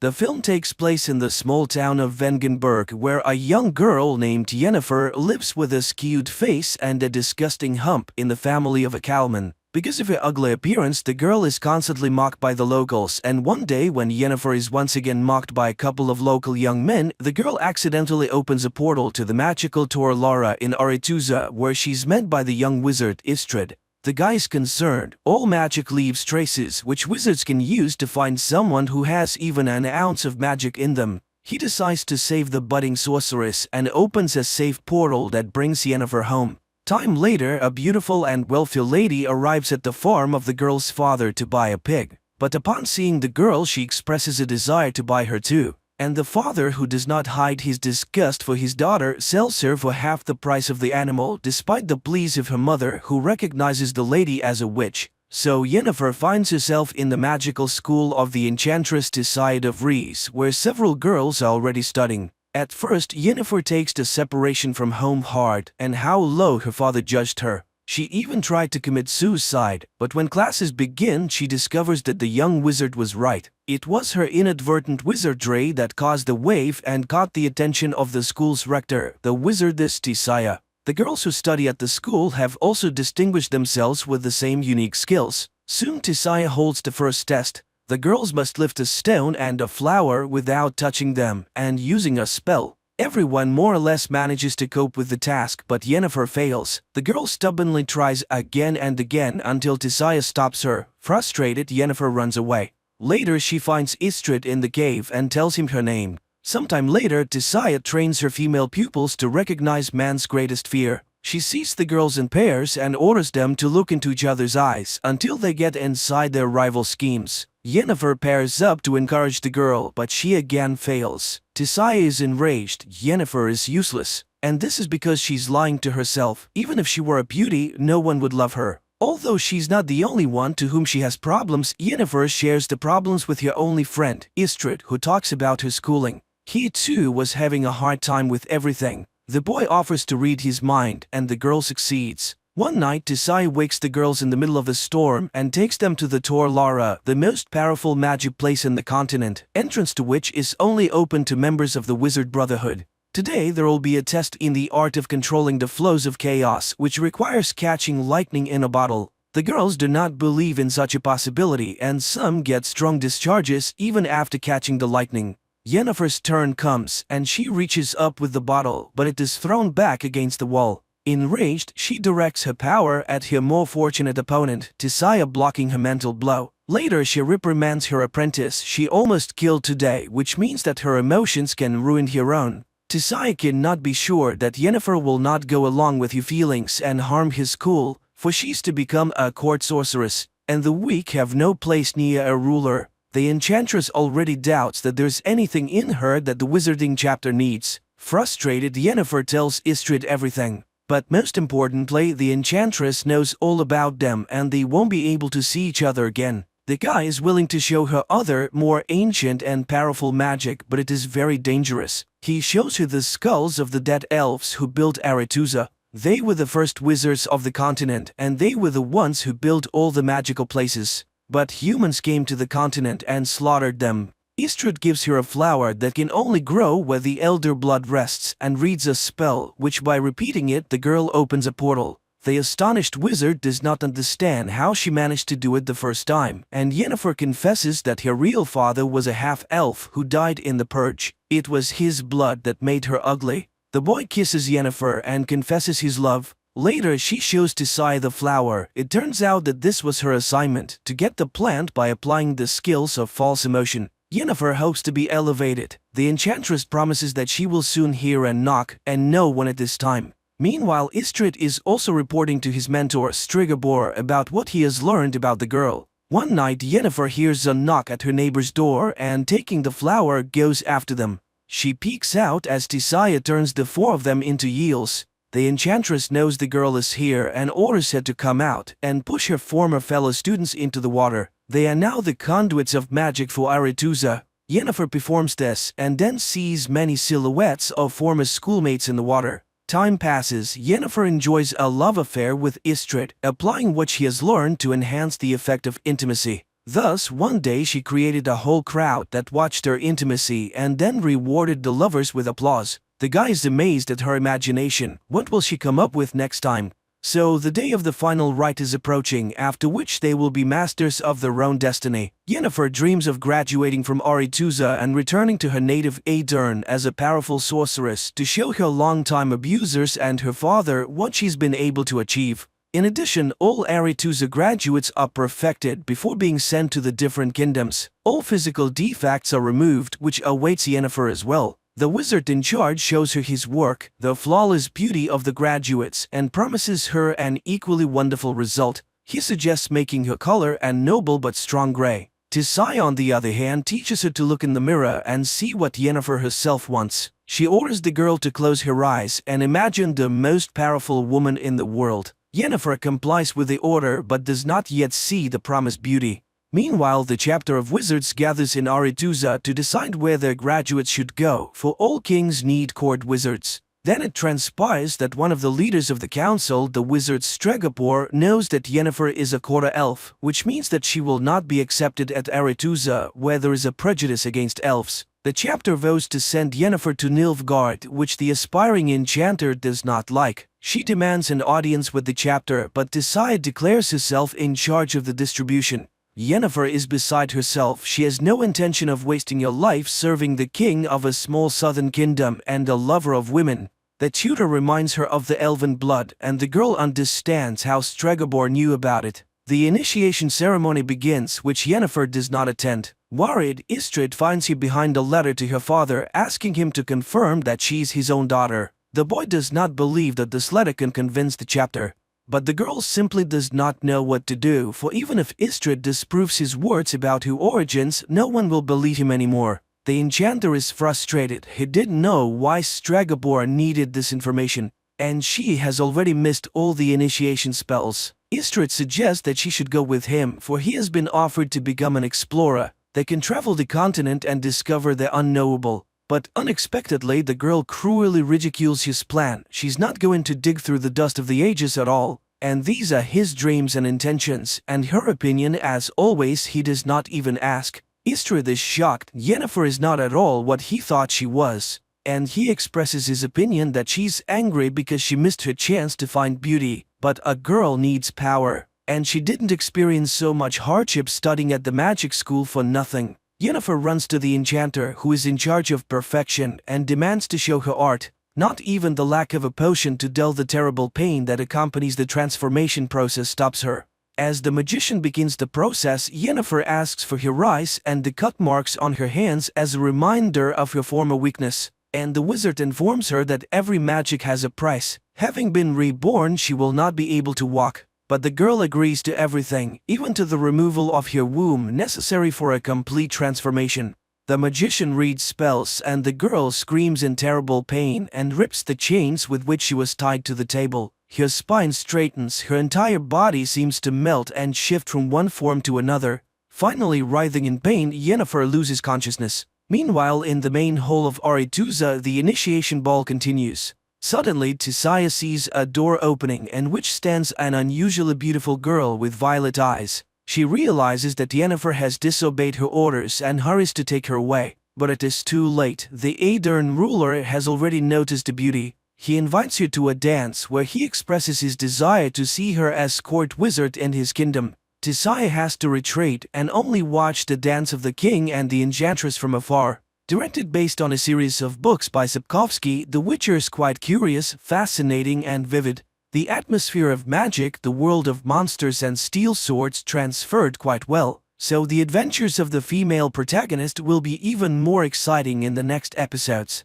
The film takes place in the small town of Vengenberg, where a young girl named Yennefer lives with a skewed face and a disgusting hump in the family of a cowman. Because of her ugly appearance, the girl is constantly mocked by the locals, and one day when Yennefer is once again mocked by a couple of local young men, the girl accidentally opens a portal to the magical Tor Lara in Aretuza, where she's met by the young wizard Istrid. The guy is concerned. All magic leaves traces which wizards can use to find someone who has even an ounce of magic in them. He decides to save the budding sorceress and opens a safe portal that brings Yennefer home. Time later, a beautiful and wealthy lady arrives at the farm of the girl's father to buy a pig. But upon seeing the girl, she expresses a desire to buy her too. And the father, who does not hide his disgust for his daughter, sells her for half the price of the animal, despite the pleas of her mother, who recognizes the lady as a witch. So Yennefer finds herself in the magical school of the enchantress Tissaia of Rees, where several girls are already studying. At first, Yennefer takes the separation from home hard, and how low her father judged her. She even tried to commit suicide, but when classes begin, she discovers that the young wizard was right. It was her inadvertent wizardry that caused the wave and caught the attention of the school's rector, the wizardess Tissaia. The girls who study at the school have also distinguished themselves with the same unique skills. Soon Tissaia holds the first test. The girls must lift a stone and a flower without touching them, and using a spell. Everyone more or less manages to cope with the task, but Yennefer fails. The girl stubbornly tries again and again until Tissaia stops her. Frustrated, Yennefer runs away. Later, she finds Istrid in the cave and tells him her name. Sometime later, Tissaia trains her female pupils to recognize man's greatest fear. She sees the girls in pairs and orders them to look into each other's eyes until they get inside their rival schemes. Yennefer pairs up to encourage the girl, but she again fails. Tissaia is enraged. Yennefer is useless. And this is because she's lying to herself. Even if she were a beauty, no one would love her. Although she's not the only one to whom she has problems, Yennefer shares the problems with her only friend, Istrid, who talks about her schooling. He too was having a hard time with everything. The boy offers to read his mind, and the girl succeeds. One night, Tissaia wakes the girls in the middle of a storm and takes them to the Tor Lara, the most powerful magic place in the continent, entrance to which is only open to members of the Wizard Brotherhood. Today, there will be a test in the art of controlling the flows of chaos, which requires catching lightning in a bottle. The girls do not believe in such a possibility, and some get strong discharges even after catching the lightning. Yennefer's turn comes, and she reaches up with the bottle, but it is thrown back against the wall. Enraged, she directs her power at her more fortunate opponent, Tissaia, blocking her mental blow. Later, she reprimands her apprentice she almost killed today, which means that her emotions can ruin her own. Tissaia cannot be sure that Yennefer will not go along with her feelings and harm his school, for she's to become a court sorceress, and the weak have no place near a ruler. The enchantress already doubts that there's anything in her that the wizarding chapter needs. Frustrated, Yennefer tells Istrid everything. But most importantly, the enchantress knows all about them and they won't be able to see each other again. The guy is willing to show her other, more ancient and powerful magic, but it is very dangerous. He shows her the skulls of the dead elves who built Aretuza. They were the first wizards of the continent, and they were the ones who built all the magical places. But humans came to the continent and slaughtered them. Istrid gives her a flower that can only grow where the elder blood rests and reads a spell, which by repeating it the girl opens a portal. The astonished wizard does not understand how she managed to do it the first time, and Yennefer confesses that her real father was a half-elf who died in the purge. It was his blood that made her ugly. The boy kisses Yennefer and confesses his love. Later, she shows Tissaia the flower. It turns out that this was her assignment, to get the plant by applying the skills of false emotion. Yennefer hopes to be elevated. The enchantress promises that she will soon hear a knock and know when it is time. Meanwhile, Istrid is also reporting to his mentor Strigobor about what he has learned about the girl. One night, Yennefer hears a knock at her neighbor's door and, taking the flower, goes after them. She peeks out as Tissaia turns the four of them into eels. The enchantress knows the girl is here and orders her to come out and push her former fellow students into the water. They are now the conduits of magic for Aretuza. Yennefer performs this and then sees many silhouettes of former schoolmates in the water. Time passes. Yennefer enjoys a love affair with Istrid, applying what she has learned to enhance the effect of intimacy. Thus, one day she created a whole crowd that watched her intimacy and then rewarded the lovers with applause. The guy is amazed at her imagination. What will she come up with next time? So the day of the final rite is approaching, after which they will be masters of their own destiny. Yennefer dreams of graduating from Aretuza and returning to her native Aedirn as a powerful sorceress to show her longtime abusers and her father what she's been able to achieve. In addition, all Aretuza graduates are perfected before being sent to the different kingdoms. All physical defects are removed, which awaits Yennefer as well. The wizard in charge shows her his work, the flawless beauty of the graduates, and promises her an equally wonderful result. He suggests making her color and noble but strong gray. Tisai, on the other hand, teaches her to look in the mirror and see what Yennefer herself wants. She orders the girl to close her eyes and imagine the most powerful woman in the world. Yennefer complies with the order but does not yet see the promised beauty. Meanwhile, the chapter of wizards gathers in Aretuza to decide where their graduates should go, for all kings need court wizards. Then it transpires that one of the leaders of the council, the wizard Stregobor, knows that Yennefer is a quarter elf, which means that she will not be accepted at Aretuza, where there is a prejudice against elves. The chapter vows to send Yennefer to Nilfgaard, which the aspiring enchanter does not like. She demands an audience with the chapter, but Tisai declares herself in charge of the distribution. Yennefer is beside herself. She has no intention of wasting her life serving the king of a small southern kingdom and a lover of women. The tutor reminds her of the elven blood, and the girl understands how Stregobor knew about it. The initiation ceremony begins, which Yennefer does not attend. Worried, Istrid finds her behind a letter to her father asking him to confirm that she's his own daughter. The boy does not believe that this letter can convince the chapter. But the girl simply does not know what to do, for even if Istrid disproves his words about her origins, no one will believe him anymore. The enchanter is frustrated. He didn't know why Stregobor needed this information, and she has already missed all the initiation spells. Istrid suggests that she should go with him, for he has been offered to become an explorer. They can travel the continent and discover the unknowable. But unexpectedly, the girl cruelly ridicules his plan. She's not going to dig through the dust of the ages at all, and these are his dreams and intentions, and her opinion, as always, he does not even ask. Istrid is shocked. Yennefer is not at all what he thought she was, and he expresses his opinion that she's angry because she missed her chance to find beauty. But a girl needs power, and she didn't experience so much hardship studying at the magic school for nothing. Yennefer runs to the enchanter, who is in charge of perfection, and demands to show her art. Not even the lack of a potion to dull the terrible pain that accompanies the transformation process stops her. As the magician begins the process, Yennefer asks for her eyes and the cut marks on her hands as a reminder of her former weakness. And the wizard informs her that every magic has a price. Having been reborn, she will not be able to walk. But the girl agrees to everything, even to the removal of her womb necessary for a complete transformation. The magician reads spells, and the girl screams in terrible pain and rips the chains with which she was tied to the table. Her spine straightens, her entire body seems to melt and shift from one form to another. Finally, writhing in pain, Yennefer loses consciousness. Meanwhile, in the main hall of Aretuza, the initiation ball continues. Suddenly, Tisai sees a door opening in which stands an unusually beautiful girl with violet eyes. She realizes that Yennefer has disobeyed her orders and hurries to take her away. But it is too late. The Aedirn ruler has already noticed the beauty. He invites her to a dance where he expresses his desire to see her as court wizard in his kingdom. Tisai has to retreat and only watch the dance of the king and the enchantress from afar. Directed based on a series of books by Sapkowski, The Witcher is quite curious, fascinating and vivid. The atmosphere of magic, the world of monsters and steel swords transferred quite well, so the adventures of the female protagonist will be even more exciting in the next episodes.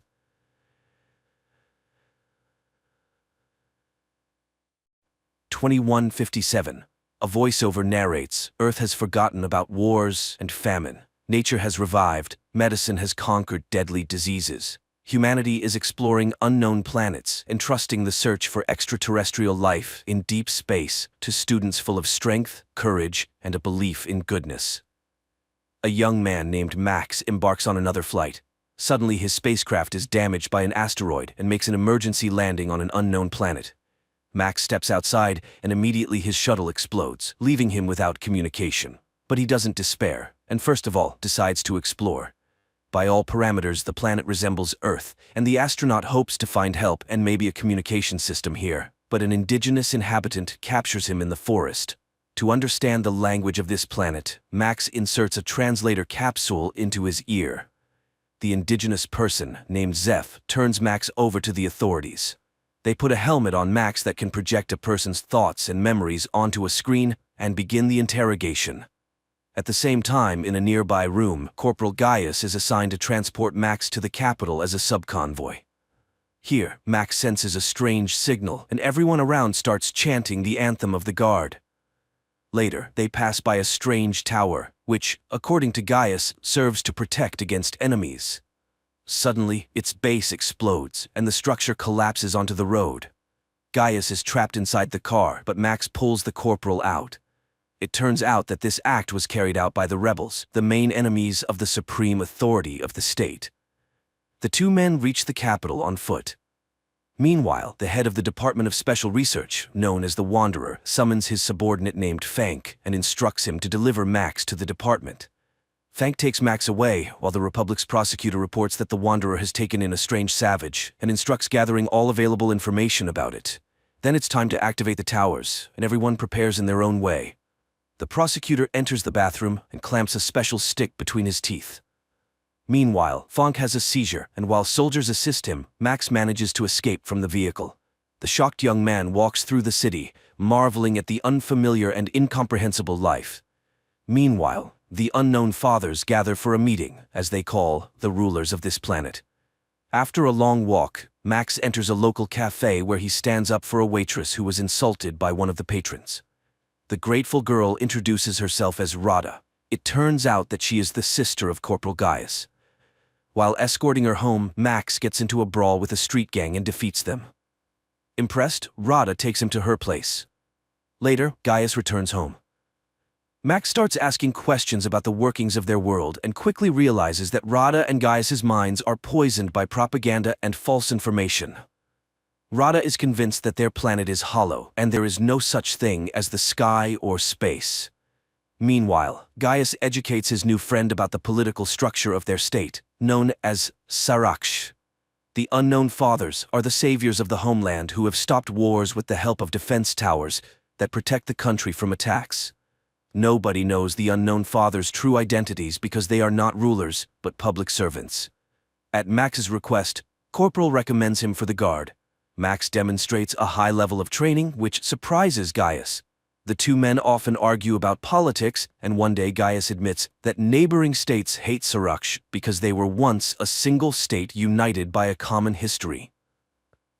2157. A voiceover narrates, Earth has forgotten about wars and famine. Nature has revived, medicine has conquered deadly diseases. Humanity is exploring unknown planets, entrusting the search for extraterrestrial life in deep space to students full of strength, courage, and a belief in goodness. A young man named Max embarks on another flight. Suddenly, his spacecraft is damaged by an asteroid and makes an emergency landing on an unknown planet. Max steps outside, and immediately his shuttle explodes, leaving him without communication. But he doesn't despair, and first of all, decides to explore. By all parameters, the planet resembles Earth, and the astronaut hopes to find help and maybe a communication system here. But an indigenous inhabitant captures him in the forest. To understand the language of this planet, Max inserts a translator capsule into his ear. The indigenous person, named Zeph, turns Max over to the authorities. They put a helmet on Max that can project a person's thoughts and memories onto a screen and begin the interrogation. At the same time, in a nearby room, Corporal Gaius is assigned to transport Max to the capital as a subconvoy. Here, Max senses a strange signal, and everyone around starts chanting the anthem of the guard. Later, they pass by a strange tower, which, according to Gaius, serves to protect against enemies. Suddenly, its base explodes, and the structure collapses onto the road. Gaius is trapped inside the car, but Max pulls the corporal out. It turns out that this act was carried out by the rebels, the main enemies of the supreme authority of the state. The two men reach the capital on foot. Meanwhile, the head of the Department of Special Research, known as the Wanderer, summons his subordinate named Fank and instructs him to deliver Max to the department. Fank takes Max away, while the Republic's prosecutor reports that the Wanderer has taken in a strange savage and instructs gathering all available information about it. Then it's time to activate the towers, and everyone prepares in their own way. The prosecutor enters the bathroom and clamps a special stick between his teeth. Meanwhile, Fank has a seizure, and while soldiers assist him, Max manages to escape from the vehicle. The shocked young man walks through the city, marveling at the unfamiliar and incomprehensible life. Meanwhile, the unknown fathers gather for a meeting, as they call the rulers of this planet. After a long walk, Max enters a local cafe where he stands up for a waitress who was insulted by one of the patrons. The grateful girl introduces herself as Rada. It turns out that she is the sister of Corporal Gaius. While escorting her home, Max gets into a brawl with a street gang and defeats them. Impressed, Rada takes him to her place. Later, Gaius returns home. Max starts asking questions about the workings of their world and quickly realizes that Rada and Gaius's minds are poisoned by propaganda and false information. Rada is convinced that their planet is hollow and there is no such thing as the sky or space. Meanwhile, Gaius educates his new friend about the political structure of their state, known as Saraksh. The unknown fathers are the saviors of the homeland who have stopped wars with the help of defense towers that protect the country from attacks. Nobody knows the unknown fathers' true identities because they are not rulers, but public servants. At Max's request, Corporal recommends him for the guard. Max demonstrates a high level of training, which surprises Gaius. The two men often argue about politics, and one day Gaius admits that neighboring states hate Saraksh because they were once a single state united by a common history.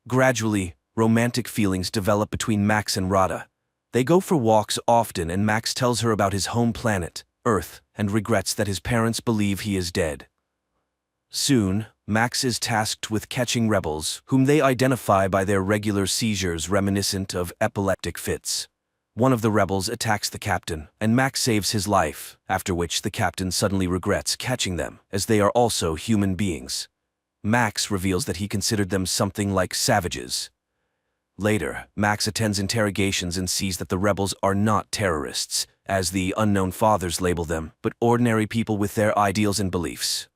Gradually, romantic feelings develop between Max and Rada. They go for walks often, and Max tells her about his home planet, Earth, and regrets that his parents believe he is dead. Soon, Max is tasked with catching rebels, whom they identify by their regular seizures reminiscent of epileptic fits. One of the rebels attacks the captain, and Max saves his life, after which the captain suddenly regrets catching them, as they are also human beings. Max reveals that he considered them something like savages. Later, Max attends interrogations and sees that the rebels are not terrorists, as the unknown fathers label them, but ordinary people with their ideals and beliefs.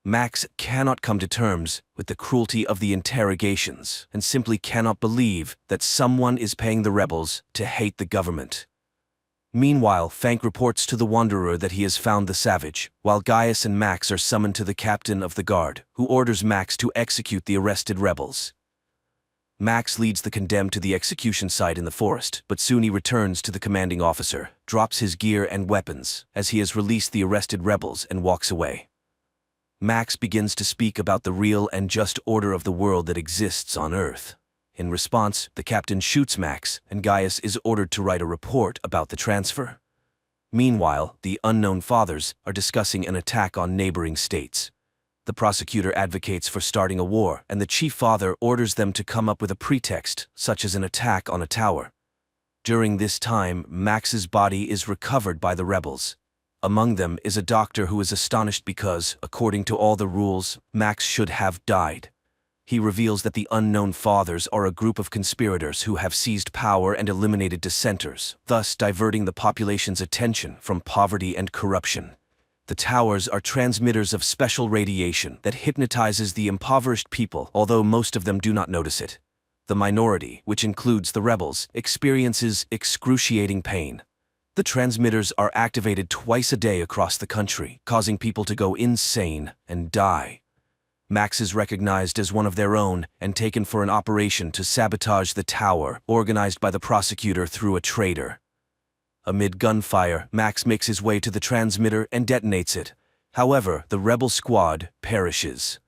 Max cannot come to terms with the cruelty of the interrogations and simply cannot believe that someone is paying the rebels to hate the government. Meanwhile, Fank reports to the Wanderer that he has found the savage, while Gaius and Max are summoned to the captain of the guard, who orders Max to execute the arrested rebels. Max leads the condemned to the execution site in the forest, but soon he returns to the commanding officer, drops his gear and weapons, as he has released the arrested rebels, and walks away. Max begins to speak about the real and just order of the world that exists on Earth. In response, the captain shoots Max, and Gaius is ordered to write a report about the transfer. Meanwhile, the unknown fathers are discussing an attack on neighboring states. The prosecutor advocates for starting a war, and the chief father orders them to come up with a pretext, such as an attack on a tower. During this time, Max's body is recovered by the rebels. Among them is a doctor who is astonished because, according to all the rules, Max should have died. He reveals that the unknown fathers are a group of conspirators who have seized power and eliminated dissenters, thus diverting the population's attention from poverty and corruption. The towers are transmitters of special radiation that hypnotizes the impoverished people, although most of them do not notice it. The minority, which includes the rebels, experiences excruciating pain. The transmitters are activated twice a day across the country, causing people to go insane and die. Max is recognized as one of their own and taken for an operation to sabotage the tower, organized by the prosecutor through a traitor. Amid gunfire, Max makes his way to the transmitter and detonates it. However, the rebel squad perishes.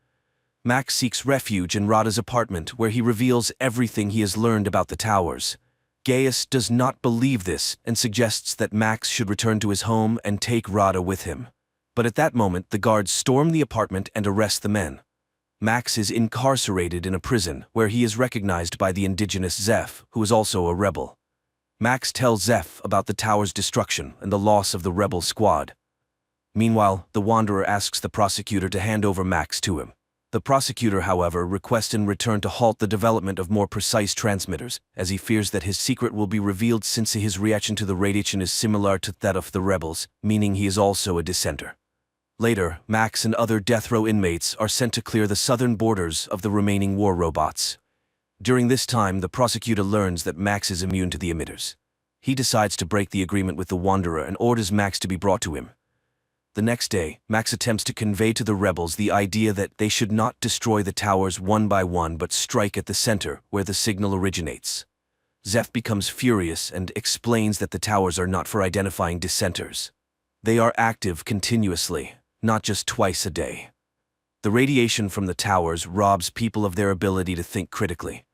Max seeks refuge in Rada's apartment, where he reveals everything he has learned about the towers. Gaius does not believe this and suggests that Max should return to his home and take Rada with him. But at that moment, the guards storm the apartment and arrest the men. Max is incarcerated in a prison, where he is recognized by the indigenous Zeph, who is also a rebel. Max tells Zeph about the tower's destruction and the loss of the rebel squad. Meanwhile, the Wanderer asks the prosecutor to hand over Max to him. The prosecutor, however, requests in return to halt the development of more precise transmitters, as he fears that his secret will be revealed since his reaction to the radiation is similar to that of the rebels, meaning he is also a dissenter. Later, Max and other death row inmates are sent to clear the southern borders of the remaining war robots. During this time, the prosecutor learns that Max is immune to the emitters. He decides to break the agreement with the Wanderer and orders Max to be brought to him. The next day, Max attempts to convey to the rebels the idea that they should not destroy the towers one by one but strike at the center, where the signal originates. Zeph becomes furious and explains that the towers are not for identifying dissenters. They are active continuously, not just twice a day. The radiation from the towers robs people of their ability to think critically.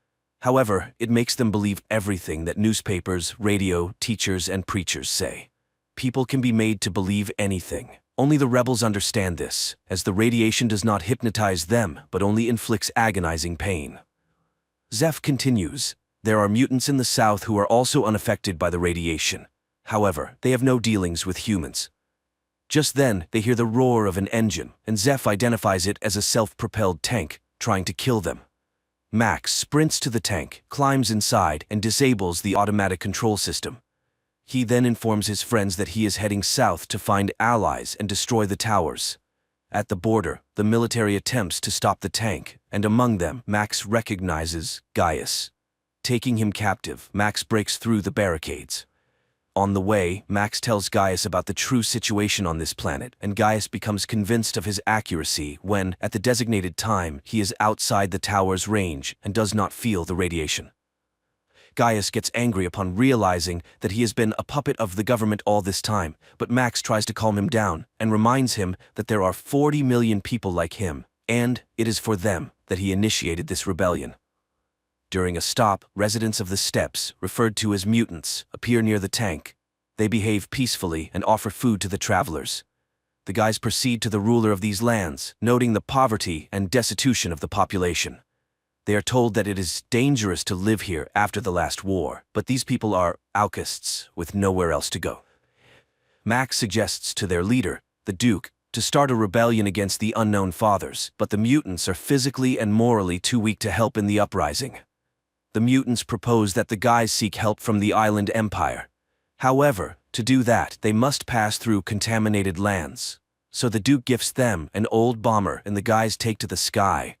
However, it makes them believe everything that newspapers, radio, teachers, and preachers say. People can be made to believe anything. Only the rebels understand this, as the radiation does not hypnotize them, but only inflicts agonizing pain. Zeph continues, there are mutants in the south who are also unaffected by the radiation. However, they have no dealings with humans. Just then, they hear the roar of an engine, and Zeph identifies it as a self-propelled tank, trying to kill them. Max sprints to the tank, climbs inside, and disables the automatic control system. He then informs his friends that he is heading south to find allies and destroy the towers. At the border, the military attempts to stop the tank, and among them, Max recognizes Gaius. Taking him captive, Max breaks through the barricades. On the way, Max tells Gaius about the true situation on this planet, and Gaius becomes convinced of his accuracy when, at the designated time, he is outside the tower's range and does not feel the radiation. Gaius gets angry upon realizing that he has been a puppet of the government all this time, but Max tries to calm him down and reminds him that there are 40 million people like him, and it is for them that he initiated this rebellion. During a stop, residents of the steppes, referred to as mutants, appear near the tank. They behave peacefully and offer food to the travelers. The guys proceed to the ruler of these lands, noting the poverty and destitution of the population. They are told that it is dangerous to live here after the last war, but these people are outcasts with nowhere else to go. Max suggests to their leader, the Duke, to start a rebellion against the unknown fathers, but the mutants are physically and morally too weak to help in the uprising. The mutants propose that the guys seek help from the island empire. However, to do that, they must pass through contaminated lands. So the Duke gifts them an old bomber and the guys take to the sky.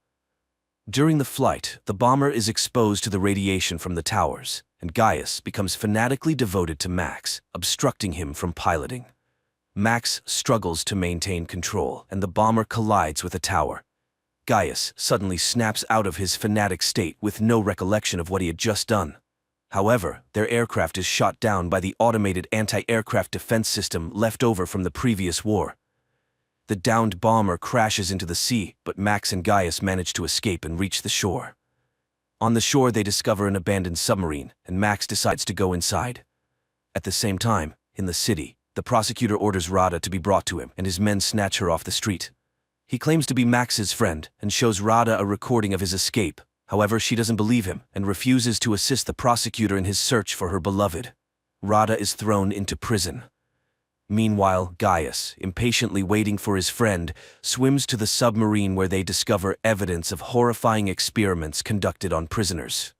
During the flight, the bomber is exposed to the radiation from the towers, and Gaius becomes fanatically devoted to Max, obstructing him from piloting. Max struggles to maintain control, and the bomber collides with a tower. Gaius suddenly snaps out of his fanatic state with no recollection of what he had just done. However, their aircraft is shot down by the automated anti-aircraft defense system left over from the previous war. The downed bomber crashes into the sea, but Max and Gaius manage to escape and reach the shore. On the shore, they discover an abandoned submarine, and Max decides to go inside. At the same time, in the city, the prosecutor orders Rada to be brought to him, and his men snatch her off the street. He claims to be Max's friend and shows Rada a recording of his escape. However, she doesn't believe him and refuses to assist the prosecutor in his search for her beloved. Rada is thrown into prison. Meanwhile, Gaius, impatiently waiting for his friend, swims to the submarine where they discover evidence of horrifying experiments conducted on prisoners.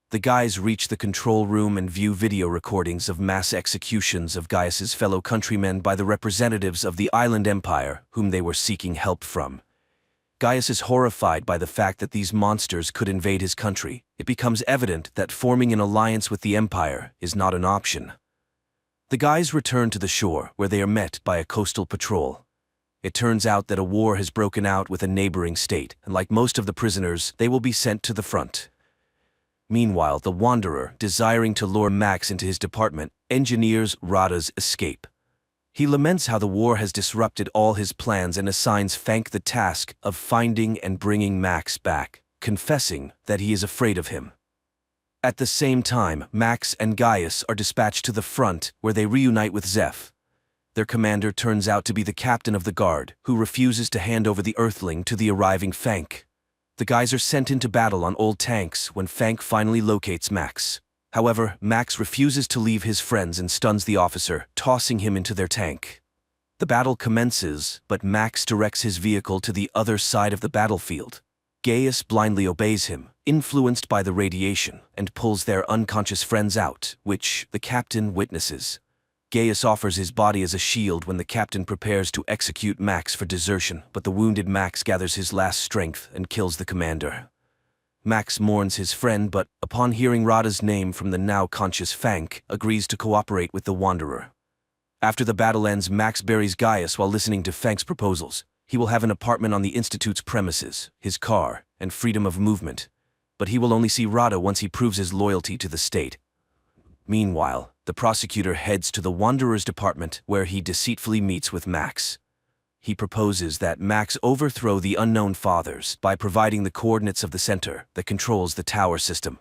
The guys reach the control room and view video recordings of mass executions of Gaius's fellow countrymen by the representatives of the island empire whom they were seeking help from. Gaius is horrified by the fact that these monsters could invade his country. It becomes evident that forming an alliance with the empire is not an option. The guys return to the shore, where they are met by a coastal patrol. It turns out that a war has broken out with a neighboring state, and like most of the prisoners, they will be sent to the front. Meanwhile, the Wanderer, desiring to lure Max into his department, engineers Rada's escape. He laments how the war has disrupted all his plans and assigns Fank the task of finding and bringing Max back, confessing that he is afraid of him. At the same time, Max and Gaius are dispatched to the front, where they reunite with Zeph. Their commander turns out to be the captain of the guard, who refuses to hand over the Earthling to the arriving Fank. The guys are sent into battle on old tanks when Fank finally locates Max. However, Max refuses to leave his friends and stuns the officer, tossing him into their tank. The battle commences, but Max directs his vehicle to the other side of the battlefield. Gaius blindly obeys him, influenced by the radiation, and pulls their unconscious friends out, which the captain witnesses. Gaius offers his body as a shield when the captain prepares to execute Max for desertion, but the wounded Max gathers his last strength and kills the commander. Max mourns his friend, but, upon hearing Rada's name from the now conscious Fank, agrees to cooperate with the Wanderer. After the battle ends, Max buries Gaius while listening to Fank's proposals. He will have an apartment on the Institute's premises, his car, and freedom of movement. But he will only see Rada once he proves his loyalty to the state. Meanwhile, the prosecutor heads to the Wanderer's department, where he deceitfully meets with Max. He proposes that Max overthrow the Unknown Fathers by providing the coordinates of the center that controls the tower system.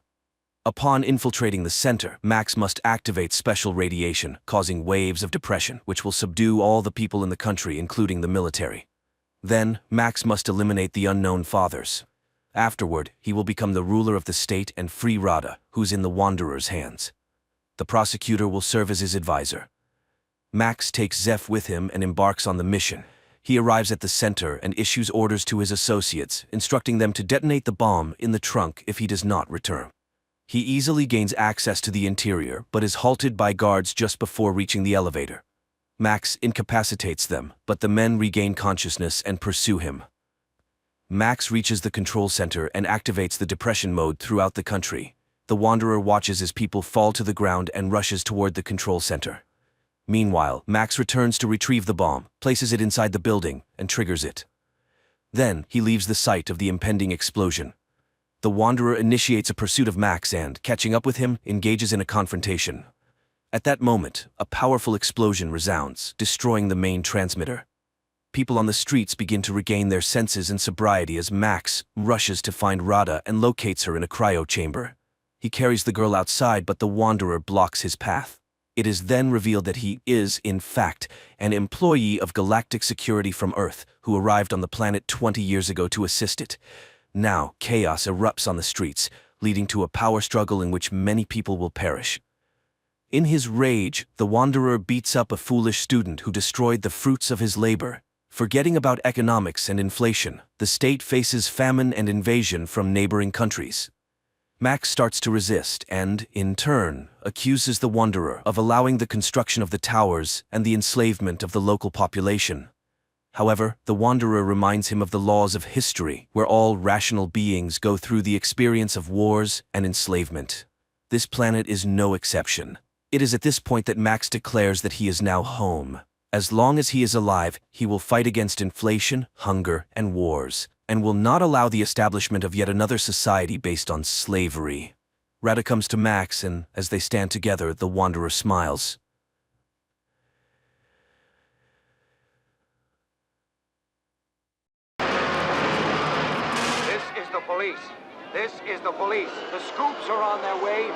Upon infiltrating the center, Max must activate special radiation, causing waves of depression, which will subdue all the people in the country, including the military. Then, Max must eliminate the Unknown Fathers. Afterward, he will become the ruler of the state and free Rada, who's in the Wanderer's hands. The prosecutor will serve as his advisor. Max takes Zeph with him and embarks on the mission. He arrives at the center and issues orders to his associates, instructing them to detonate the bomb in the trunk if he does not return. He easily gains access to the interior, but is halted by guards just before reaching the elevator. Max incapacitates them, but the men regain consciousness and pursue him. Max reaches the control center and activates the depression mode throughout the country. The Wanderer watches as people fall to the ground and rushes toward the control center. Meanwhile, Max returns to retrieve the bomb, places it inside the building, and triggers it. Then, he leaves the site of the impending explosion. The Wanderer initiates a pursuit of Max and, catching up with him, engages in a confrontation. At that moment, a powerful explosion resounds, destroying the main transmitter. People on the streets begin to regain their senses and sobriety as Max rushes to find Rada and locates her in a cryo chamber. He carries the girl outside, but the Wanderer blocks his path. It is then revealed that he is, in fact, an employee of Galactic Security from Earth who arrived on the planet 20 years ago to assist it. Now, chaos erupts on the streets, leading to a power struggle in which many people will perish. In his rage, the Wanderer beats up a foolish student who destroyed the fruits of his labor. Forgetting about economics and inflation, the state faces famine and invasion from neighboring countries. Max starts to resist and, in turn, accuses the Wanderer of allowing the construction of the towers and the enslavement of the local population. However, the Wanderer reminds him of the laws of history, where all rational beings go through the experience of wars and enslavement. This planet is no exception. It is at this point that Max declares that he is now home. As long as he is alive, he will fight against inflation, hunger, and wars, and will not allow the establishment of yet another society based on slavery. Rada comes to Max, and as they stand together, the Wanderer smiles. This is the police. This is the police. The scoops are on their way.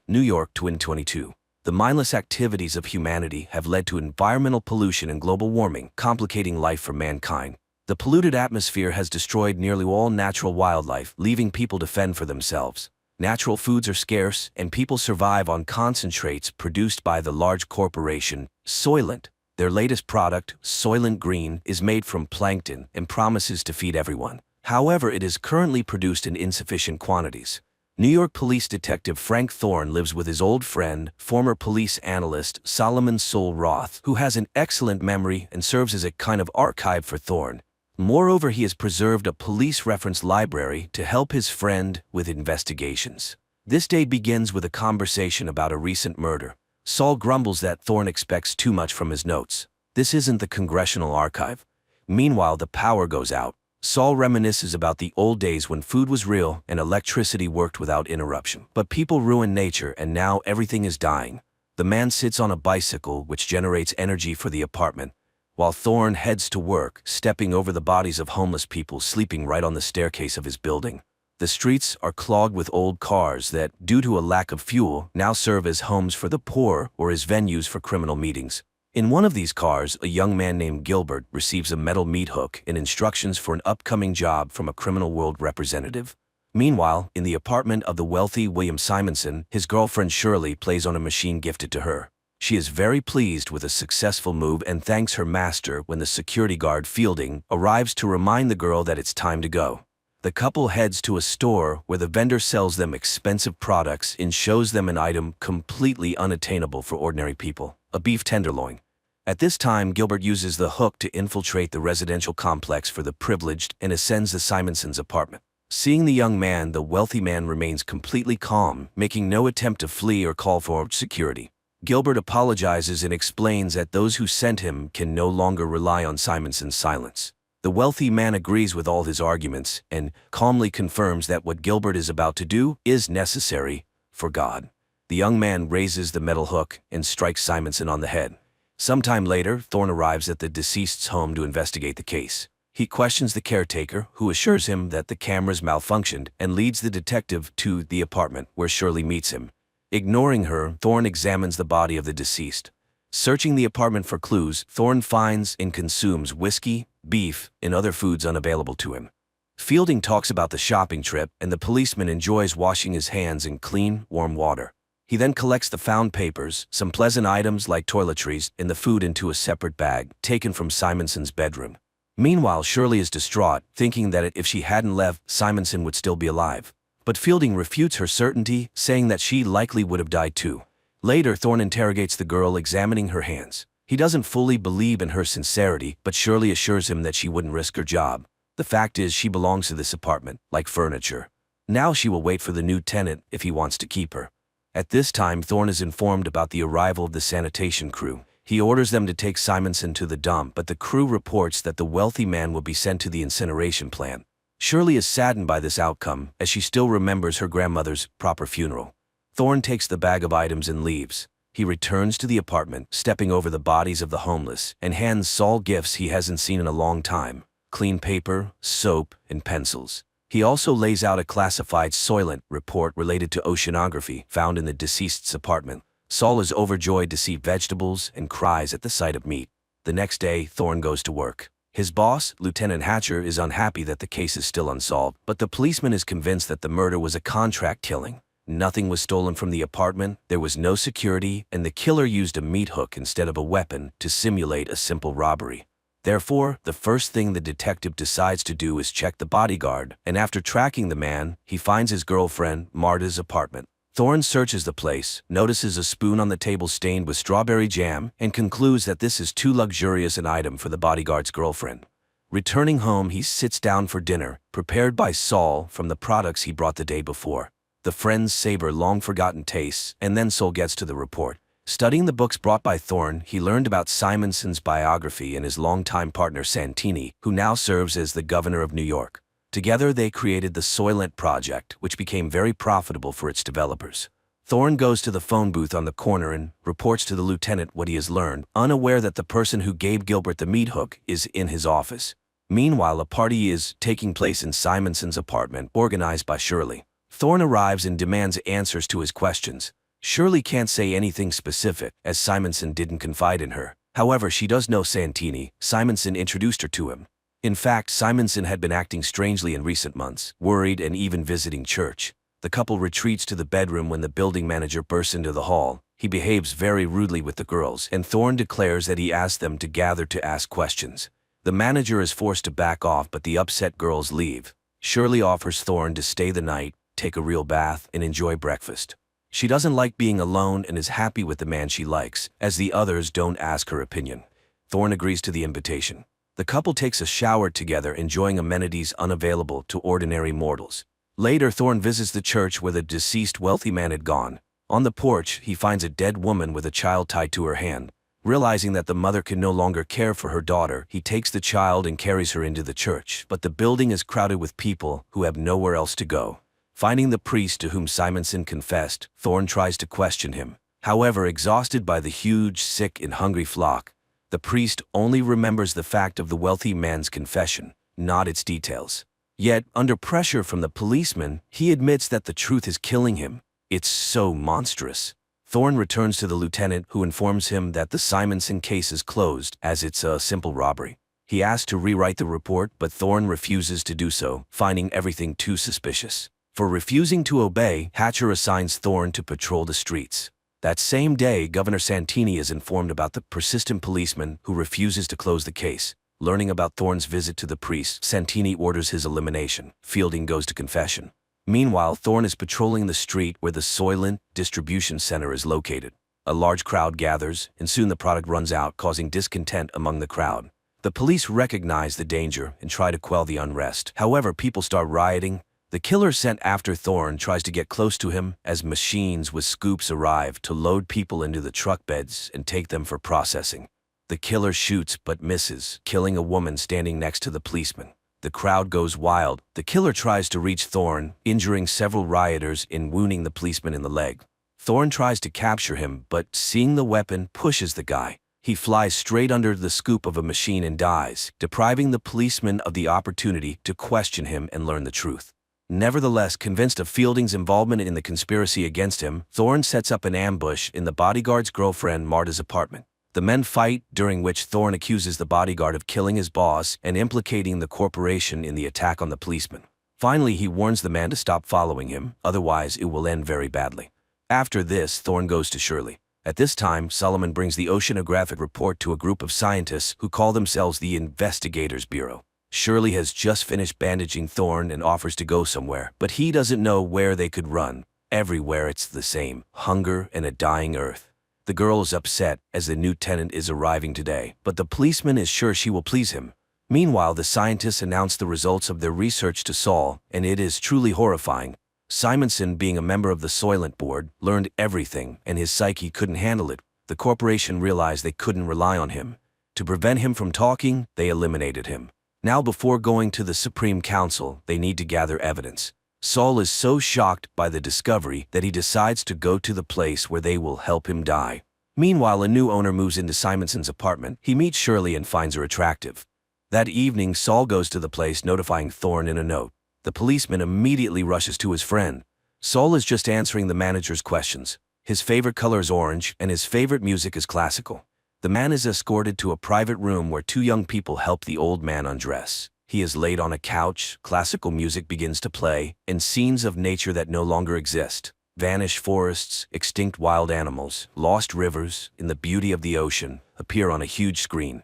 New York 2022. The mindless activities of humanity have led to environmental pollution and global warming, complicating life for mankind. The polluted atmosphere has destroyed nearly all natural wildlife, leaving people to fend for themselves. Natural foods are scarce, and people survive on concentrates produced by the large corporation, Soylent. Their latest product, Soylent Green, is made from plankton and promises to feed everyone. However, it is currently produced in insufficient quantities. New York police detective Frank Thorne lives with his old friend, former police analyst Solomon Sol Roth, who has an excellent memory and serves as a kind of archive for Thorne. Moreover, he has preserved a police reference library to help his friend with investigations. This day begins with a conversation about a recent murder. Saul grumbles that Thorne expects too much from his notes. This isn't the Congressional Archive. Meanwhile, the power goes out. Saul reminisces about the old days when food was real and electricity worked without interruption. But people ruin nature and now everything is dying. The man sits on a bicycle which generates energy for the apartment, while Thorne heads to work, stepping over the bodies of homeless people sleeping right on the staircase of his building. The streets are clogged with old cars that, due to a lack of fuel, now serve as homes for the poor or as venues for criminal meetings. In one of these cars, a young man named Gilbert receives a metal meat hook and instructions for an upcoming job from a criminal world representative. Meanwhile, in the apartment of the wealthy William Simonson, his girlfriend Shirley plays on a machine gifted to her. She is very pleased with a successful move and thanks her master when the security guard Fielding arrives to remind the girl that it's time to go. The couple heads to a store where the vendor sells them expensive products and shows them an item completely unattainable for ordinary people, a beef tenderloin. At this time, Gilbert uses the hook to infiltrate the residential complex for the privileged and ascends the Simonsons' apartment. Seeing the young man, the wealthy man remains completely calm, making no attempt to flee or call for security. Gilbert apologizes and explains that those who sent him can no longer rely on Simonson's silence. The wealthy man agrees with all his arguments and calmly confirms that what Gilbert is about to do is necessary for God. The young man raises the metal hook and strikes Simonson on the head. Sometime later, Thorne arrives at the deceased's home to investigate the case. He questions the caretaker, who assures him that the cameras malfunctioned, and leads the detective to the apartment, where Shirley meets him. Ignoring her, Thorne examines the body of the deceased. Searching the apartment for clues, Thorne finds and consumes whiskey, beef, and other foods unavailable to him. Fielding talks about the shopping trip, and the policeman enjoys washing his hands in clean, warm water. He then collects the found papers, some pleasant items like toiletries, and the food into a separate bag, taken from Simonson's bedroom. Meanwhile, Shirley is distraught, thinking that if she hadn't left, Simonson would still be alive. But Fielding refutes her certainty, saying that she likely would have died too. Later, Thorne interrogates the girl, examining her hands. He doesn't fully believe in her sincerity, but Shirley assures him that she wouldn't risk her job. The fact is, she belongs to this apartment, like furniture. Now she will wait for the new tenant if he wants to keep her. At this time, Thorne is informed about the arrival of the sanitation crew. He orders them to take Simonson to the dump, but the crew reports that the wealthy man will be sent to the incineration plant. Shirley is saddened by this outcome, as she still remembers her grandmother's proper funeral. Thorne takes the bag of items and leaves. He returns to the apartment, stepping over the bodies of the homeless, and hands Saul gifts he hasn't seen in a long time: clean paper, soap, and pencils. He also lays out a classified Soylent report related to oceanography found in the deceased's apartment. Saul is overjoyed to see vegetables and cries at the sight of meat. The next day, Thorne goes to work. His boss, Lieutenant Hatcher, is unhappy that the case is still unsolved, but the policeman is convinced that the murder was a contract killing. Nothing was stolen from the apartment, there was no security, and the killer used a meat hook instead of a weapon to simulate a simple robbery. Therefore, the first thing the detective decides to do is check the bodyguard, and after tracking the man, he finds his girlfriend, Marta's apartment. Thorne searches the place, notices a spoon on the table stained with strawberry jam, and concludes that this is too luxurious an item for the bodyguard's girlfriend. Returning home, he sits down for dinner, prepared by Saul from the products he brought the day before. The friends savor long-forgotten tastes, and then Saul gets to the report. Studying the books brought by Thorne, he learned about Simonson's biography and his longtime partner Santini, who now serves as the governor of New York. Together, they created the Soylent Project, which became very profitable for its developers. Thorne goes to the phone booth on the corner and reports to the lieutenant what he has learned, unaware that the person who gave Gilbert the meat hook is in his office. Meanwhile, a party is taking place in Simonson's apartment, organized by Shirley. Thorne arrives and demands answers to his questions. Shirley can't say anything specific, as Simonson didn't confide in her. However, she does know Santini. Simonson introduced her to him. In fact, Simonson had been acting strangely in recent months, worried and even visiting church. The couple retreats to the bedroom when the building manager bursts into the hall. He behaves very rudely with the girls, and Thorne declares that he asked them to gather to ask questions. The manager is forced to back off, but the upset girls leave. Shirley offers Thorne to stay the night, take a real bath, and enjoy breakfast. She doesn't like being alone and is happy with the man she likes, as the others don't ask her opinion. Thorne agrees to the invitation. The couple takes a shower together, enjoying amenities unavailable to ordinary mortals. Later, Thorne visits the church where the deceased wealthy man had gone. On the porch, he finds a dead woman with a child tied to her hand. Realizing that the mother can no longer care for her daughter, he takes the child and carries her into the church, but the building is crowded with people who have nowhere else to go. Finding the priest to whom Simonson confessed, Thorne tries to question him. However, exhausted by the huge, sick, and hungry flock, the priest only remembers the fact of the wealthy man's confession, not its details. Yet, under pressure from the policeman, he admits that the truth is killing him. It's so monstrous. Thorne returns to the lieutenant, who informs him that the Simonson case is closed, as it's a simple robbery. He asks to rewrite the report, but Thorne refuses to do so, finding everything too suspicious. For refusing to obey, Hatcher assigns Thorne to patrol the streets. That same day, Governor Santini is informed about the persistent policeman who refuses to close the case. Learning about Thorne's visit to the priest, Santini orders his elimination. Fielding goes to confession. Meanwhile, Thorne is patrolling the street where the Soylent distribution center is located. A large crowd gathers, and soon the product runs out, causing discontent among the crowd. The police recognize the danger and try to quell the unrest. However, people start rioting. The killer sent after Thorne tries to get close to him as machines with scoops arrive to load people into the truck beds and take them for processing. The killer shoots but misses, killing a woman standing next to the policeman. The crowd goes wild. The killer tries to reach Thorne, injuring several rioters and wounding the policeman in the leg. Thorne tries to capture him, but seeing the weapon, pushes the guy. He flies straight under the scoop of a machine and dies, depriving the policeman of the opportunity to question him and learn the truth. Nevertheless, convinced of Fielding's involvement in the conspiracy against him, Thorne sets up an ambush in the bodyguard's girlfriend Marta's apartment. The men fight, during which Thorne accuses the bodyguard of killing his boss and implicating the corporation in the attack on the policeman. Finally, he warns the man to stop following him, otherwise it will end very badly. After this, Thorne goes to Shirley. At this time, Solomon brings the oceanographic report to a group of scientists who call themselves the Investigators Bureau. Shirley has just finished bandaging Thorne and offers to go somewhere, but he doesn't know where they could run. Everywhere it's the same: hunger and a dying earth. The girl is upset as the new tenant is arriving today, but the policeman is sure she will please him. Meanwhile, the scientists announce the results of their research to Saul, and it is truly horrifying. Simonson, being a member of the Soylent board, learned everything, and his psyche couldn't handle it. The corporation realized they couldn't rely on him. To prevent him from talking, they eliminated him. Now, before going to the Supreme Council, they need to gather evidence. Saul is so shocked by the discovery that he decides to go to the place where they will help him die. Meanwhile, a new owner moves into Simonson's apartment. He meets Shirley and finds her attractive. That evening, Saul goes to the place, notifying Thorne in a note. The policeman immediately rushes to his friend. Saul is just answering the manager's questions. His favorite color is orange, and his favorite music is classical. The man is escorted to a private room where two young people help the old man undress. He is laid on a couch, classical music begins to play, and scenes of nature that no longer exist. Vanished forests, extinct wild animals, lost rivers, and the beauty of the ocean appear on a huge screen.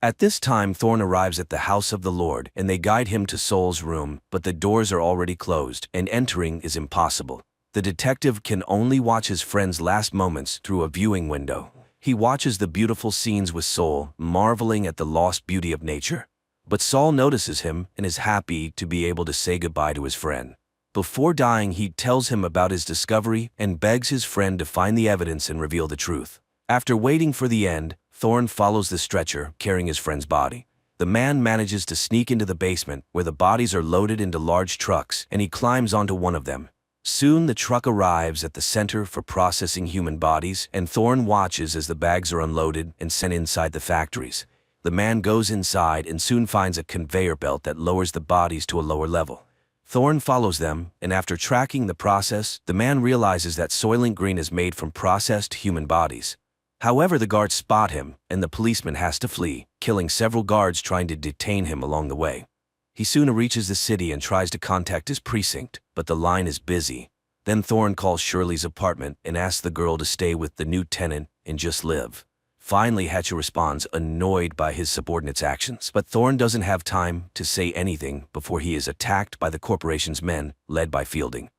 At this time, Thorne arrives at the house of the Lord, and they guide him to Saul's room, but the doors are already closed, and entering is impossible. The detective can only watch his friend's last moments through a viewing window. He watches the beautiful scenes with Saul, marveling at the lost beauty of nature. But Saul notices him and is happy to be able to say goodbye to his friend. Before dying, he tells him about his discovery and begs his friend to find the evidence and reveal the truth. After waiting for the end, Thorne follows the stretcher, carrying his friend's body. The man manages to sneak into the basement, where the bodies are loaded into large trucks, and he climbs onto one of them. Soon the truck arrives at the center for processing human bodies, and Thorne watches as the bags are unloaded and sent inside the factories. The man goes inside and soon finds a conveyor belt that lowers the bodies to a lower level. Thorne follows them, and after tracking the process, the man realizes that Soylent Green is made from processed human bodies. However, the guards spot him, and the policeman has to flee, killing several guards trying to detain him along the way. He soon reaches the city and tries to contact his precinct, but the line is busy. Then Thorn calls Shirley's apartment and asks the girl to stay with the new tenant and just live. Finally, Hatcher responds, annoyed by his subordinate's actions. But Thorn doesn't have time to say anything before he is attacked by the corporation's men, led by Fielding.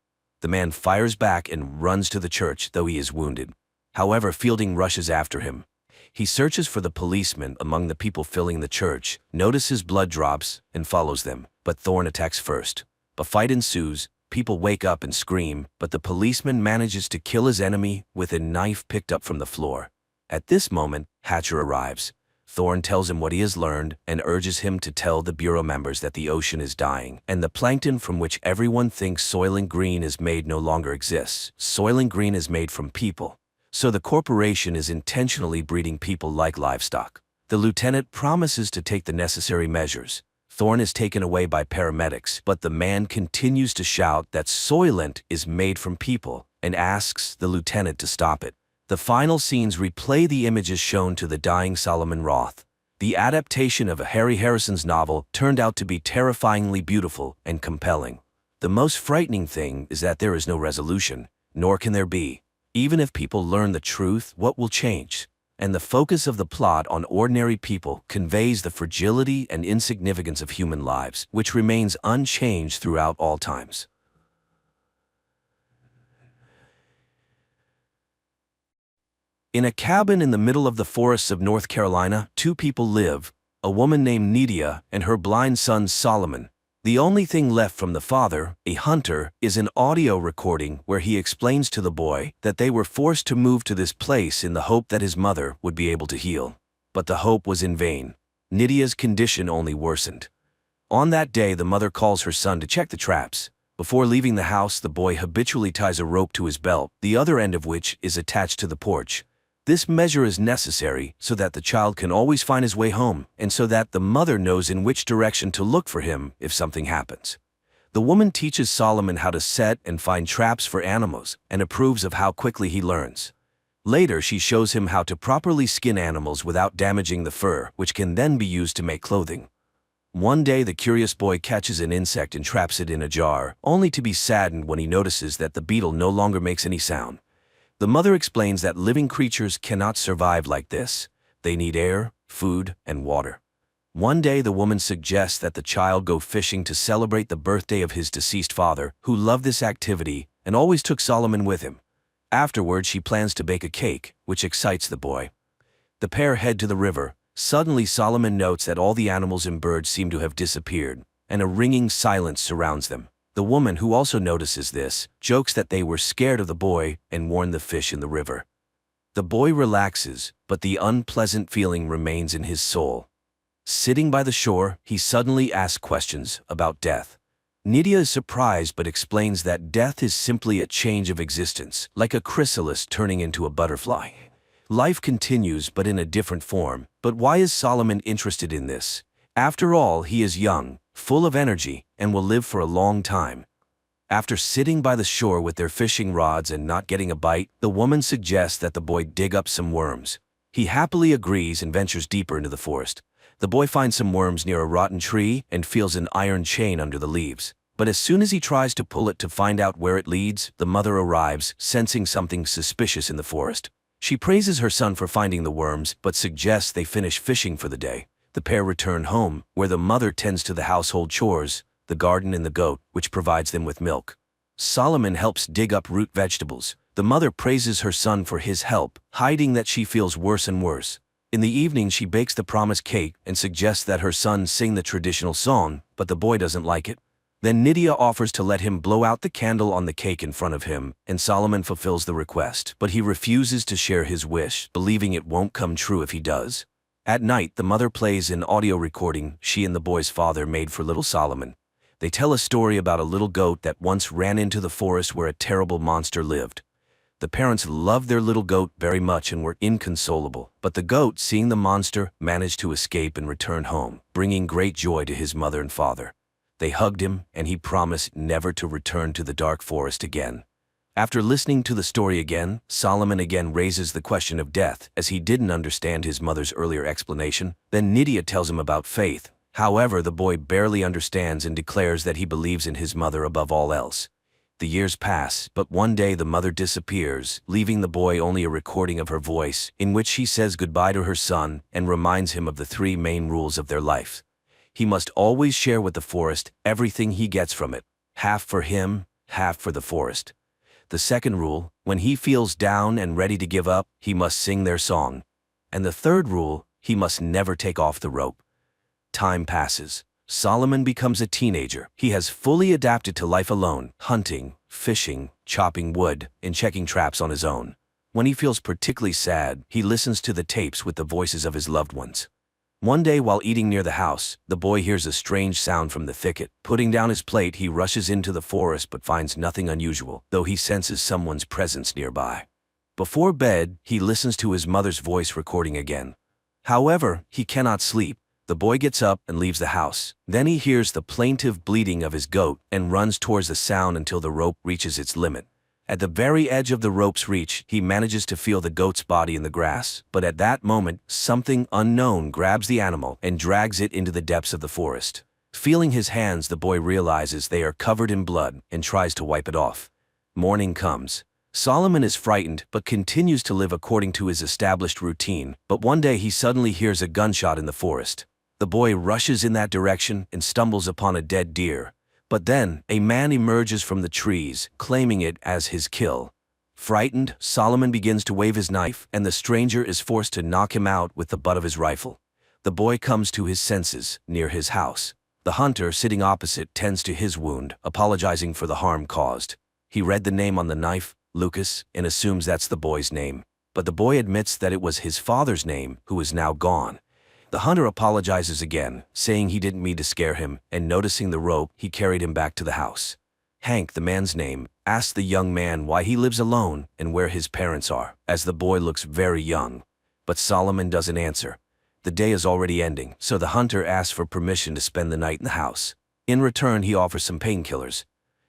The man fires back and runs to the church, though he is wounded. However, Fielding rushes after him. He searches for the policeman among the people filling the church, notices blood drops, and follows them. But Thorn attacks first. A fight ensues. People wake up and scream, but the policeman manages to kill his enemy with a knife picked up from the floor. At this moment, Hatcher arrives. Thorn tells him what he has learned and urges him to tell the Bureau members that the ocean is dying, and the plankton from which everyone thinks Soylent Green is made no longer exists. Soylent Green is made from people. So the corporation is intentionally breeding people like livestock. The lieutenant promises to take the necessary measures. Thorn is taken away by paramedics, but the man continues to shout that Soylent is made from people and asks the lieutenant to stop it. The final scenes replay the images shown to the dying Solomon Roth. The adaptation of Harry Harrison's novel turned out to be terrifyingly beautiful and compelling. The most frightening thing is that there is no resolution, nor can there be. Even if people learn the truth, what will change? And the focus of the plot on ordinary people conveys the fragility and insignificance of human lives, which remains unchanged throughout all times. In a cabin in the middle of the forests of North Carolina, two people live, a woman named Nydia and her blind son Solomon. The only thing left from the father, a hunter, is an audio recording where he explains to the boy that they were forced to move to this place in the hope that his mother would be able to heal. But the hope was in vain. Nydia's condition only worsened. On that day, the mother calls her son to check the traps. Before leaving the house, the boy habitually ties a rope to his belt, the other end of which is attached to the porch. This measure is necessary so that the child can always find his way home, and so that the mother knows in which direction to look for him if something happens. The woman teaches Solomon how to set and find traps for animals, and approves of how quickly he learns. Later, she shows him how to properly skin animals without damaging the fur, which can then be used to make clothing. One day, the curious boy catches an insect and traps it in a jar, only to be saddened when he notices that the beetle no longer makes any sound. The mother explains that living creatures cannot survive like this. They need air, food, and water. One day, the woman suggests that the child go fishing to celebrate the birthday of his deceased father, who loved this activity and always took Solomon with him. Afterward, she plans to bake a cake, which excites the boy. The pair head to the river. Suddenly, Solomon notes that all the animals and birds seem to have disappeared, and a ringing silence surrounds them. The woman, who also notices this, jokes that they were scared of the boy and warn the fish in the river. The boy relaxes, but the unpleasant feeling remains in his soul. Sitting by the shore, he suddenly asks questions about death. Nydia is surprised but explains that death is simply a change of existence, like a chrysalis turning into a butterfly. Life continues but in a different form. But why is Solomon interested in this? After all, he is young, full of energy, and will live for a long time. After sitting by the shore with their fishing rods and not getting a bite, the woman suggests that the boy dig up some worms. He happily agrees and ventures deeper into the forest. The boy finds some worms near a rotten tree and feels an iron chain under the leaves. But as soon as he tries to pull it to find out where it leads, the mother arrives, sensing something suspicious in the forest. She praises her son for finding the worms, but suggests they finish fishing for the day. The pair return home, where the mother tends to the household chores, the garden and the goat, which provides them with milk. Solomon helps dig up root vegetables. The mother praises her son for his help, hiding that she feels worse and worse. In the evening, she bakes the promised cake and suggests that her son sing the traditional song, but the boy doesn't like it. Then Nydia offers to let him blow out the candle on the cake in front of him, and Solomon fulfills the request, but he refuses to share his wish, believing it won't come true if he does. At night, the mother plays an audio recording she and the boy's father made for little Solomon. They tell a story about a little goat that once ran into the forest where a terrible monster lived. The parents loved their little goat very much and were inconsolable, but the goat, seeing the monster, managed to escape and return home, bringing great joy to his mother and father. They hugged him, and he promised never to return to the dark forest again. After listening to the story again, Solomon again raises the question of death, as he didn't understand his mother's earlier explanation. Then Nydia tells him about faith. However, the boy barely understands and declares that he believes in his mother above all else. The years pass, but one day the mother disappears, leaving the boy only a recording of her voice, in which she says goodbye to her son and reminds him of the 3 main rules of their life. He must always share with the forest everything he gets from it, half for him, half for the forest. The second rule, when he feels down and ready to give up, he must sing their song. And the third rule, he must never take off the rope. Time passes. Solomon becomes a teenager. He has fully adapted to life alone, hunting, fishing, chopping wood, and checking traps on his own. When he feels particularly sad, he listens to the tapes with the voices of his loved ones. One day while eating near the house, the boy hears a strange sound from the thicket. Putting down his plate, he rushes into the forest but finds nothing unusual, though he senses someone's presence nearby. Before bed, he listens to his mother's voice recording again. However, he cannot sleep. The boy gets up and leaves the house. Then he hears the plaintive bleating of his goat and runs towards the sound until the rope reaches its limit. At the very edge of the rope's reach, he manages to feel the goat's body in the grass, but at that moment, something unknown grabs the animal and drags it into the depths of the forest. Feeling his hands, the boy realizes they are covered in blood and tries to wipe it off. Morning comes. Solomon is frightened but continues to live according to his established routine, but one day he suddenly hears a gunshot in the forest. The boy rushes in that direction and stumbles upon a dead deer. But then, a man emerges from the trees, claiming it as his kill. Frightened, Solomon begins to wave his knife, and the stranger is forced to knock him out with the butt of his rifle. The boy comes to his senses, near his house. The hunter, sitting opposite, tends to his wound, apologizing for the harm caused. He read the name on the knife, Lucas, and assumes that's the boy's name. But the boy admits that it was his father's name, who is now gone. The hunter apologizes again, saying he didn't mean to scare him, and noticing the rope, he carried him back to the house. Hank, the man's name, asks the young man why he lives alone and where his parents are, as the boy looks very young. But Solomon doesn't answer. The day is already ending, so the hunter asks for permission to spend the night in the house. In return, he offers some painkillers.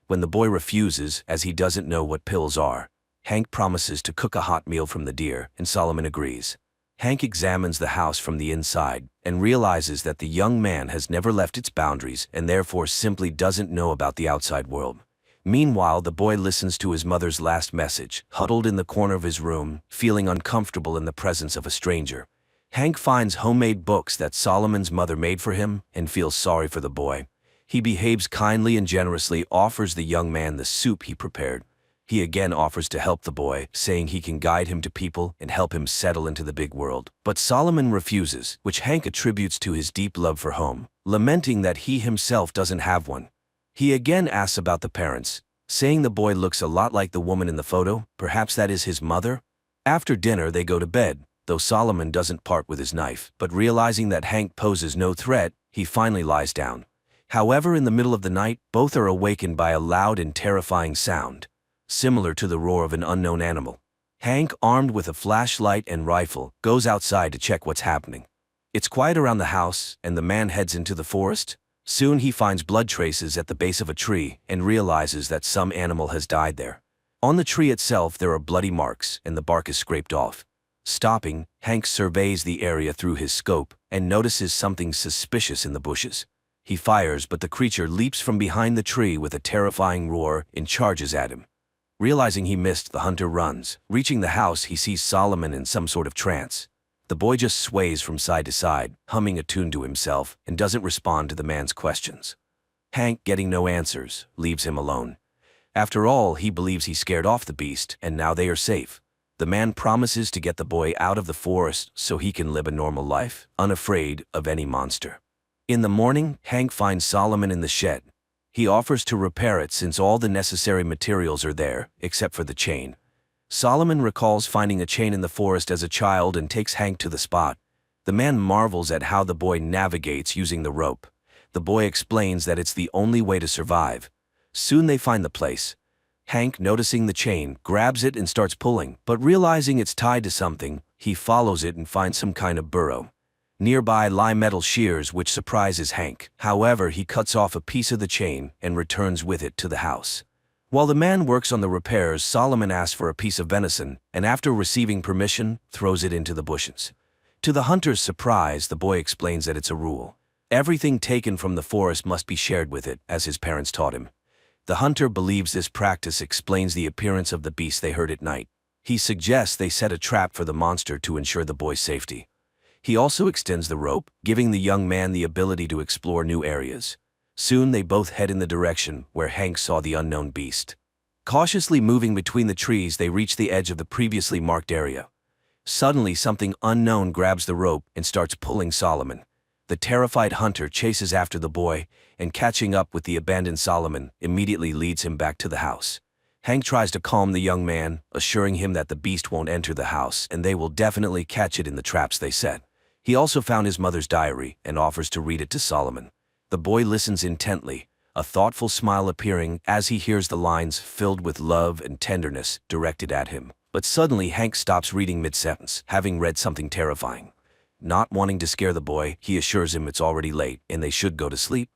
When the boy refuses, as he doesn't know what pills are, Hank promises to cook a hot meal from the deer, and Solomon agrees. Hank examines the house from the inside and realizes that the young man has never left its boundaries and therefore simply doesn't know about the outside world. Meanwhile, the boy listens to his mother's last message, huddled in the corner of his room, feeling uncomfortable in the presence of a stranger. Hank finds homemade books that Solomon's mother made for him and feels sorry for the boy. He behaves kindly and generously offers the young man the soup he prepared. He again offers to help the boy, saying he can guide him to people and help him settle into the big world. But Solomon refuses, which Hank attributes to his deep love for home, lamenting that he himself doesn't have one. He again asks about the parents, saying the boy looks a lot like the woman in the photo, perhaps that is his mother. After dinner, they go to bed, though Solomon doesn't part with his knife, but realizing that Hank poses no threat, he finally lies down. However, in the middle of the night, both are awakened by a loud and terrifying sound, similar to the roar of an unknown animal. Hank, armed with a flashlight and rifle, goes outside to check what's happening. It's quiet around the house, and the man heads into the forest. Soon he finds blood traces at the base of a tree and realizes that some animal has died there. On the tree itself there are bloody marks, and the bark is scraped off. Stopping, Hank surveys the area through his scope and notices something suspicious in the bushes. He fires, but the creature leaps from behind the tree with a terrifying roar and charges at him. Realizing he missed, the hunter runs. Reaching the house, he sees Solomon in some sort of trance. The boy just sways from side to side, humming a tune to himself, and doesn't respond to the man's questions. Hank, getting no answers, leaves him alone. After all, he believes he scared off the beast, and now they are safe. The man promises to get the boy out of the forest so he can live a normal life, unafraid of any monster. In the morning, Hank finds Solomon in the shed. He offers to repair it since all the necessary materials are there, except for the chain. Solomon recalls finding a chain in the forest as a child and takes Hank to the spot. The man marvels at how the boy navigates using the rope. The boy explains that it's the only way to survive. Soon they find the place. Hank, noticing the chain, grabs it and starts pulling, but realizing it's tied to something, he follows it and finds some kind of burrow. Nearby lie metal shears, which surprises Hank. However, he cuts off a piece of the chain and returns with it to the house. While the man works on the repairs, Solomon asks for a piece of venison, and after receiving permission, throws it into the bushes. To the hunter's surprise, the boy explains that it's a rule. Everything taken from the forest must be shared with it, as his parents taught him. The hunter believes this practice explains the appearance of the beast they heard at night. He suggests they set a trap for the monster to ensure the boy's safety. He also extends the rope, giving the young man the ability to explore new areas. Soon they both head in the direction where Hank saw the unknown beast. Cautiously moving between the trees, they reach the edge of the previously marked area. Suddenly, something unknown grabs the rope and starts pulling Solomon. The terrified hunter chases after the boy, and catching up with the abandoned Solomon, immediately leads him back to the house. Hank tries to calm the young man, assuring him that the beast won't enter the house and they will definitely catch it in the traps they set. He also found his mother's diary and offers to read it to Solomon. The boy listens intently, a thoughtful smile appearing as he hears the lines filled with love and tenderness directed at him. But suddenly Hank stops reading mid-sentence, having read something terrifying. Not wanting to scare the boy, he assures him it's already late and they should go to sleep.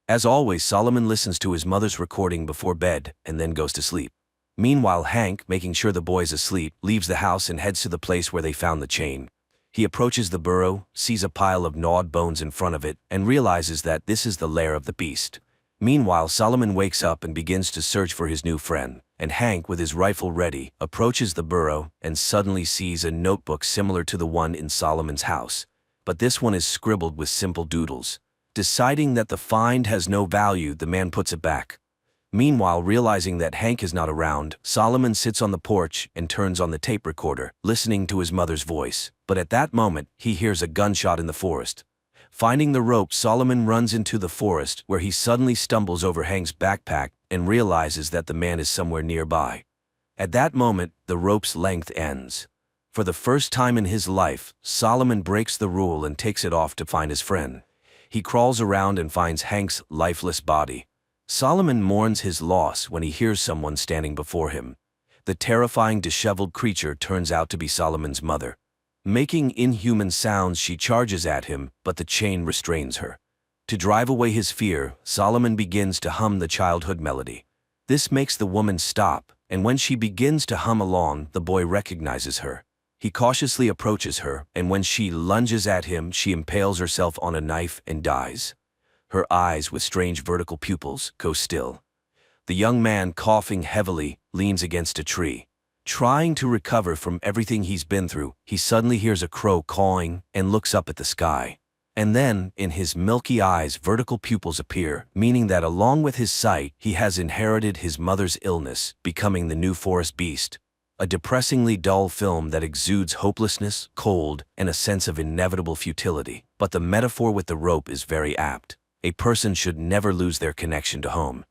As always, Solomon listens to his mother's recording before bed and then goes to sleep. Meanwhile, Hank, making sure the boy's asleep, leaves the house and heads to the place where they found the chain. He approaches the burrow, sees a pile of gnawed bones in front of it, and realizes that this is the lair of the beast. Meanwhile, Solomon wakes up and begins to search for his new friend, and Hank, with his rifle ready, approaches the burrow and suddenly sees a notebook similar to the one in Solomon's house. But this one is scribbled with simple doodles. Deciding that the find has no value, the man puts it back. Meanwhile, realizing that Hank is not around, Solomon sits on the porch and turns on the tape recorder, listening to his mother's voice. But at that moment, he hears a gunshot in the forest. Finding the rope, Solomon runs into the forest, where he suddenly stumbles over Hank's backpack and realizes that the man is somewhere nearby. At that moment, the rope's length ends. For the first time in his life, Solomon breaks the rule and takes it off to find his friend. He crawls around and finds Hank's lifeless body. Solomon mourns his loss when he hears someone standing before him. The terrifying, disheveled creature turns out to be Solomon's mother. Making inhuman sounds, she charges at him, but the chain restrains her. To drive away his fear, Solomon begins to hum the childhood melody. This makes the woman stop, and when she begins to hum along, the boy recognizes her. He cautiously approaches her, and when she lunges at him, she impales herself on a knife and dies. Her eyes, with strange vertical pupils, go still. The young man, coughing heavily, leans against a tree. Trying to recover from everything he's been through, he suddenly hears a crow cawing and looks up at the sky. And then, in his milky eyes, vertical pupils appear, meaning that along with his sight, he has inherited his mother's illness, becoming the new forest beast. A depressingly dull film that exudes hopelessness, cold, and a sense of inevitable futility. But the metaphor with the rope is very apt. A person should never lose their connection to home.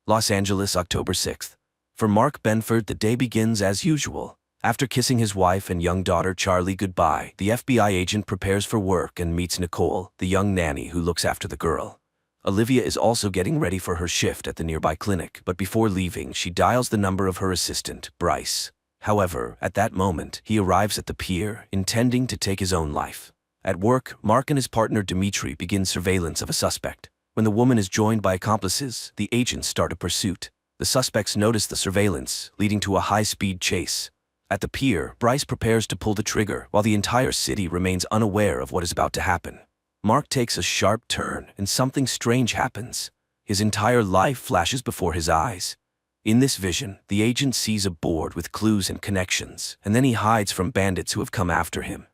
Los Angeles, October 6th. For Mark Benford, the day begins as usual. After kissing his wife and young daughter Charlie goodbye, the FBI agent prepares for work and meets Nicole, the young nanny who looks after the girl. Olivia is also getting ready for her shift at the nearby clinic, but before leaving, she dials the number of her assistant, Bryce. However, at that moment, he arrives at the pier, intending to take his own life. At work, Mark and his partner Dimitri begin surveillance of a suspect. When the woman is joined by accomplices, the agents start a pursuit. The suspects notice the surveillance, leading to a high-speed chase. At the pier, Bryce prepares to pull the trigger, while the entire city remains unaware of what is about to happen. Mark takes a sharp turn, and something strange happens. His entire life flashes before his eyes. In this vision, the agent sees a board with clues and connections, and then he hides from bandits who have come after him.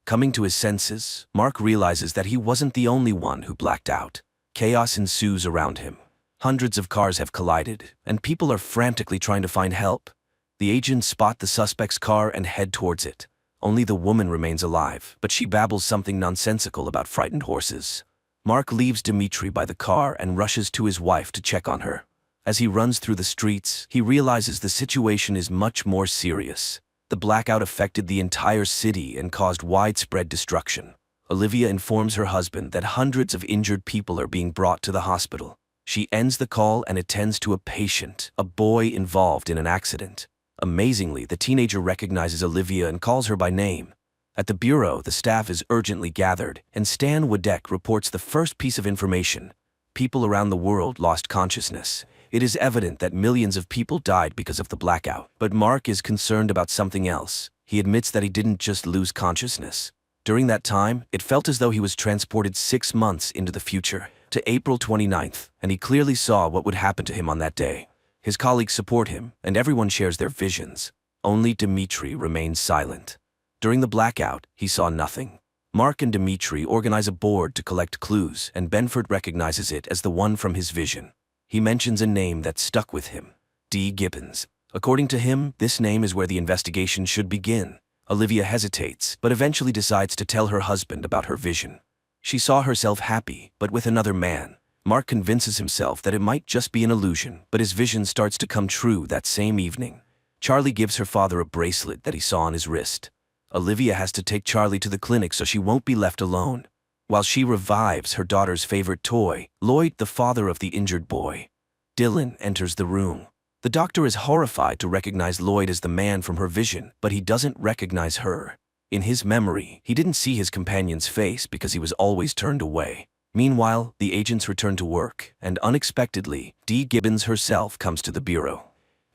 Coming to his senses, Mark realizes that he wasn't the only one who blacked out. Chaos ensues around him. Hundreds of cars have collided, and people are frantically trying to find help. The agents spot the suspect's car and head towards it. Only the woman remains alive, but she babbles something nonsensical about frightened horses. Mark leaves Dimitri by the car and rushes to his wife to check on her. As he runs through the streets, he realizes the situation is much more serious. The blackout affected the entire city and caused widespread destruction. Olivia informs her husband that hundreds of injured people are being brought to the hospital. She ends the call and attends to a patient, a boy involved in an accident. Amazingly, the teenager recognizes Olivia and calls her by name. At the bureau, the staff is urgently gathered, and Stan Wadek reports the first piece of information. People around the world lost consciousness. It is evident that millions of people died because of the blackout. But Mark is concerned about something else. He admits that he didn't just lose consciousness. During that time, it felt as though he was transported 6 months into the future, to April 29th, and he clearly saw what would happen to him on that day. His colleagues support him, and everyone shares their visions. Only Dmitri remains silent. During the blackout, he saw nothing. Mark and Dmitri organize a board to collect clues, and Benford recognizes it as the one from his vision. He mentions a name that stuck with him, D. Gibbons. According to him, this name is where the investigation should begin. Olivia hesitates, but eventually decides to tell her husband about her vision. She saw herself happy, but with another man. Mark convinces himself that it might just be an illusion, but his vision starts to come true that same evening. Charlie gives her father a bracelet that he saw on his wrist. Olivia has to take Charlie to the clinic so she won't be left alone. While she revives her daughter's favorite toy, Lloyd, the father of the injured boy. Dylan enters the room. The doctor is horrified to recognize Lloyd as the man from her vision, but he doesn't recognize her. In his memory, he didn't see his companion's face because he was always turned away. Meanwhile, the agents return to work, and unexpectedly, D. Gibbons herself comes to the bureau.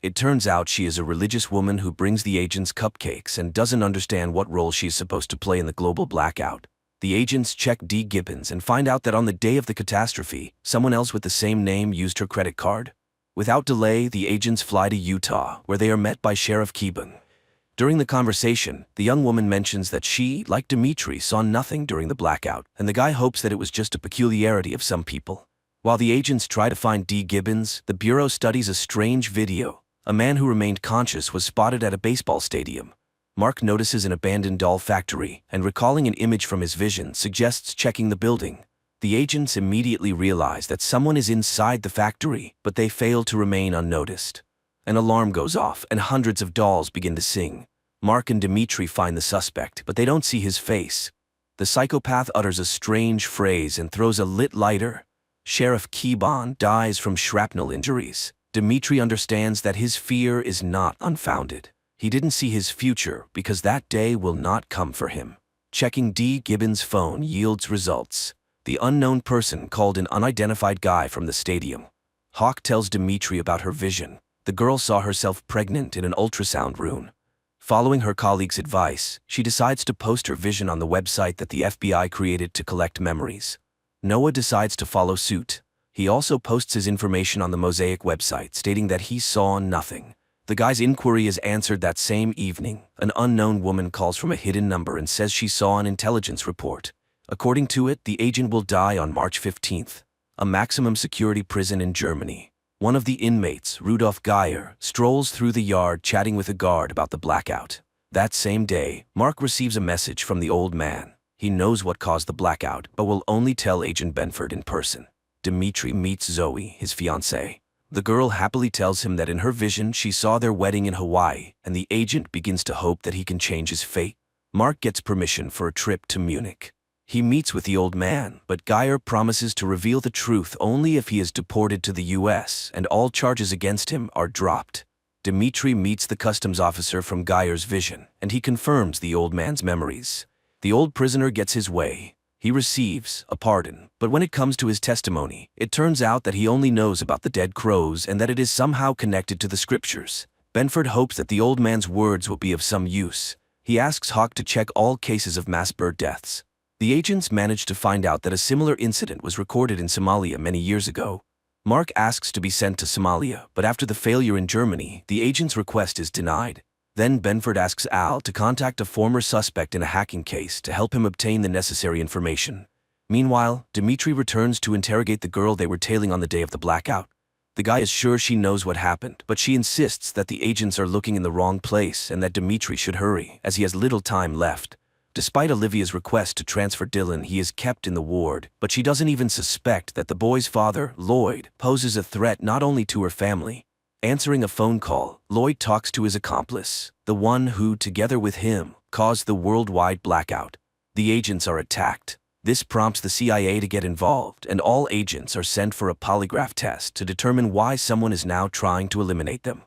It turns out she is a religious woman who brings the agents cupcakes and doesn't understand what role she is supposed to play in the global blackout. The agents check D. Gibbons and find out that on the day of the catastrophe, someone else with the same name used her credit card. Without delay, the agents fly to Utah, where they are met by Sheriff Keeban. During the conversation, the young woman mentions that she, like Dmitri, saw nothing during the blackout, and the guy hopes that it was just a peculiarity of some people. While the agents try to find D. Gibbons, the bureau studies a strange video. A man who remained conscious was spotted at a baseball stadium. Mark notices an abandoned doll factory, and recalling an image from his vision, suggests checking the building. The agents immediately realize that someone is inside the factory, but they fail to remain unnoticed. An alarm goes off, and hundreds of dolls begin to sing. Mark and Dmitri find the suspect, but they don't see his face. The psychopath utters a strange phrase and throws a lit lighter. Sheriff Keeban dies from shrapnel injuries. Dmitri understands that his fear is not unfounded. He didn't see his future because that day will not come for him. Checking D. Gibbons' phone yields results. The unknown person called an unidentified guy from the stadium. Hawk tells Dmitri about her vision. The girl saw herself pregnant in an ultrasound room. Following her colleague's advice, she decides to post her vision on the website that the FBI created to collect memories. Noah decides to follow suit. He also posts his information on the Mosaic website, stating that he saw nothing. The guy's inquiry is answered that same evening. An unknown woman calls from a hidden number and says she saw an intelligence report. According to it, the agent will die on March 15th, a maximum security prison in Germany. One of the inmates, Rudolf Geyer, strolls through the yard chatting with a guard about the blackout. That same day, Mark receives a message from the old man. He knows what caused the blackout, but will only tell Agent Benford in person. Dmitri meets Zoe, his fiancée. The girl happily tells him that in her vision she saw their wedding in Hawaii, and the agent begins to hope that he can change his fate. Mark gets permission for a trip to Munich. He meets with the old man, but Geyer promises to reveal the truth only if he is deported to the US and all charges against him are dropped. Dmitri meets the customs officer from Geyer's vision, and he confirms the old man's memories. The old prisoner gets his way. He receives a pardon, but when it comes to his testimony, it turns out that he only knows about the dead crows and that it is somehow connected to the scriptures. Benford hopes that the old man's words will be of some use. He asks Hawk to check all cases of mass bird deaths. The agents manage to find out that a similar incident was recorded in Somalia many years ago. Mark asks to be sent to Somalia, but after the failure in Germany, the agent's request is denied. Then Benford asks Al to contact a former suspect in a hacking case to help him obtain the necessary information. Meanwhile, Dmitri returns to interrogate the girl they were tailing on the day of the blackout. The guy is sure she knows what happened, but she insists that the agents are looking in the wrong place and that Dmitri should hurry, as he has little time left. Despite Olivia's request to transfer Dylan, he is kept in the ward, but she doesn't even suspect that the boy's father, Lloyd, poses a threat not only to her family. Answering a phone call, Lloyd talks to his accomplice, the one who, together with him, caused the worldwide blackout. The agents are attacked. This prompts the CIA to get involved, and all agents are sent for a polygraph test to determine why someone is now trying to eliminate them.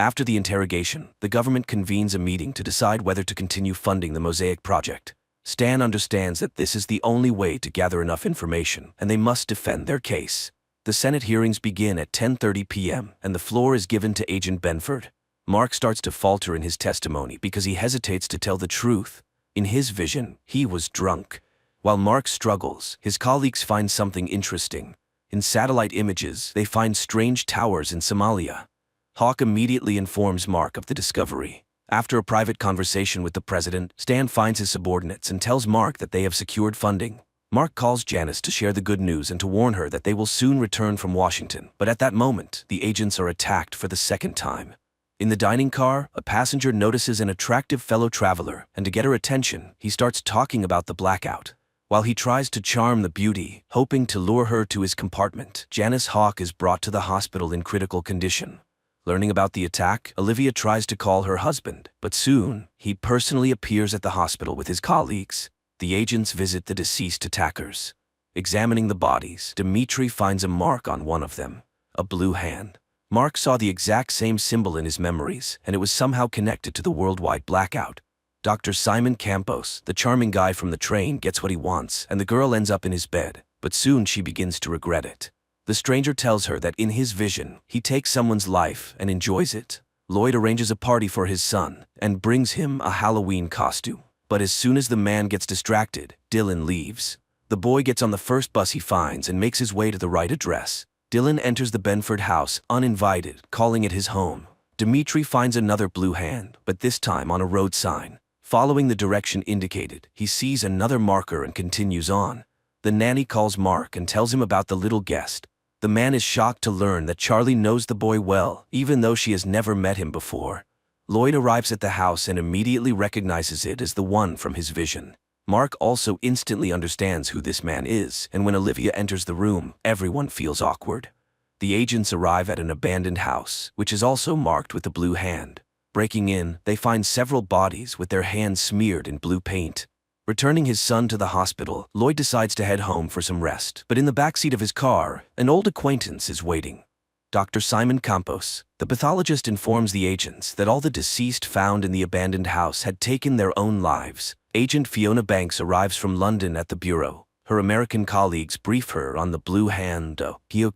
After the interrogation, the government convenes a meeting to decide whether to continue funding the Mosaic project. Stan understands that this is the only way to gather enough information, and they must defend their case. The Senate hearings begin at 10:30 p.m., and the floor is given to Agent Benford. Mark starts to falter in his testimony because he hesitates to tell the truth. In his vision, he was drunk. While Mark struggles, his colleagues find something interesting. In satellite images, they find strange towers in Somalia. Hawk immediately informs Mark of the discovery. After a private conversation with the president, Stan finds his subordinates and tells Mark that they have secured funding. Mark calls Janice to share the good news and to warn her that they will soon return from Washington. But at that moment, the agents are attacked for the second time. In the dining car, a passenger notices an attractive fellow traveler, and to get her attention, he starts talking about the blackout. While he tries to charm the beauty, hoping to lure her to his compartment, Janice Hawk is brought to the hospital in critical condition. Learning about the attack, Olivia tries to call her husband, but soon, he personally appears at the hospital with his colleagues. The agents visit the deceased attackers. Examining the bodies, Dimitri finds a mark on one of them, a blue hand. Mark saw the exact same symbol in his memories, and it was somehow connected to the worldwide blackout. Dr. Simon Campos, the charming guy from the train, gets what he wants, and the girl ends up in his bed, but soon she begins to regret it. The stranger tells her that in his vision, he takes someone's life and enjoys it. Lloyd arranges a party for his son and brings him a Halloween costume. But as soon as the man gets distracted, Dylan leaves. The boy gets on the first bus he finds and makes his way to the right address. Dylan enters the Benford house uninvited, calling it his home. Dimitri finds another blue hand, but this time on a road sign. Following the direction indicated, he sees another marker and continues on. The nanny calls Mark and tells him about the little guest. The man is shocked to learn that Charlie knows the boy well, even though she has never met him before. Lloyd arrives at the house and immediately recognizes it as the one from his vision. Mark also instantly understands who this man is, and when Olivia enters the room, everyone feels awkward. The agents arrive at an abandoned house, which is also marked with a blue hand. Breaking in, they find several bodies with their hands smeared in blue paint. Returning his son to the hospital, Lloyd decides to head home for some rest, but in the backseat of his car, an old acquaintance is waiting. Dr. Simon Campos, the pathologist, informs the agents that all the deceased found in the abandoned house had taken their own lives. Agent Fiona Banks arrives from London at the bureau. Her American colleagues brief her on the Blue Hand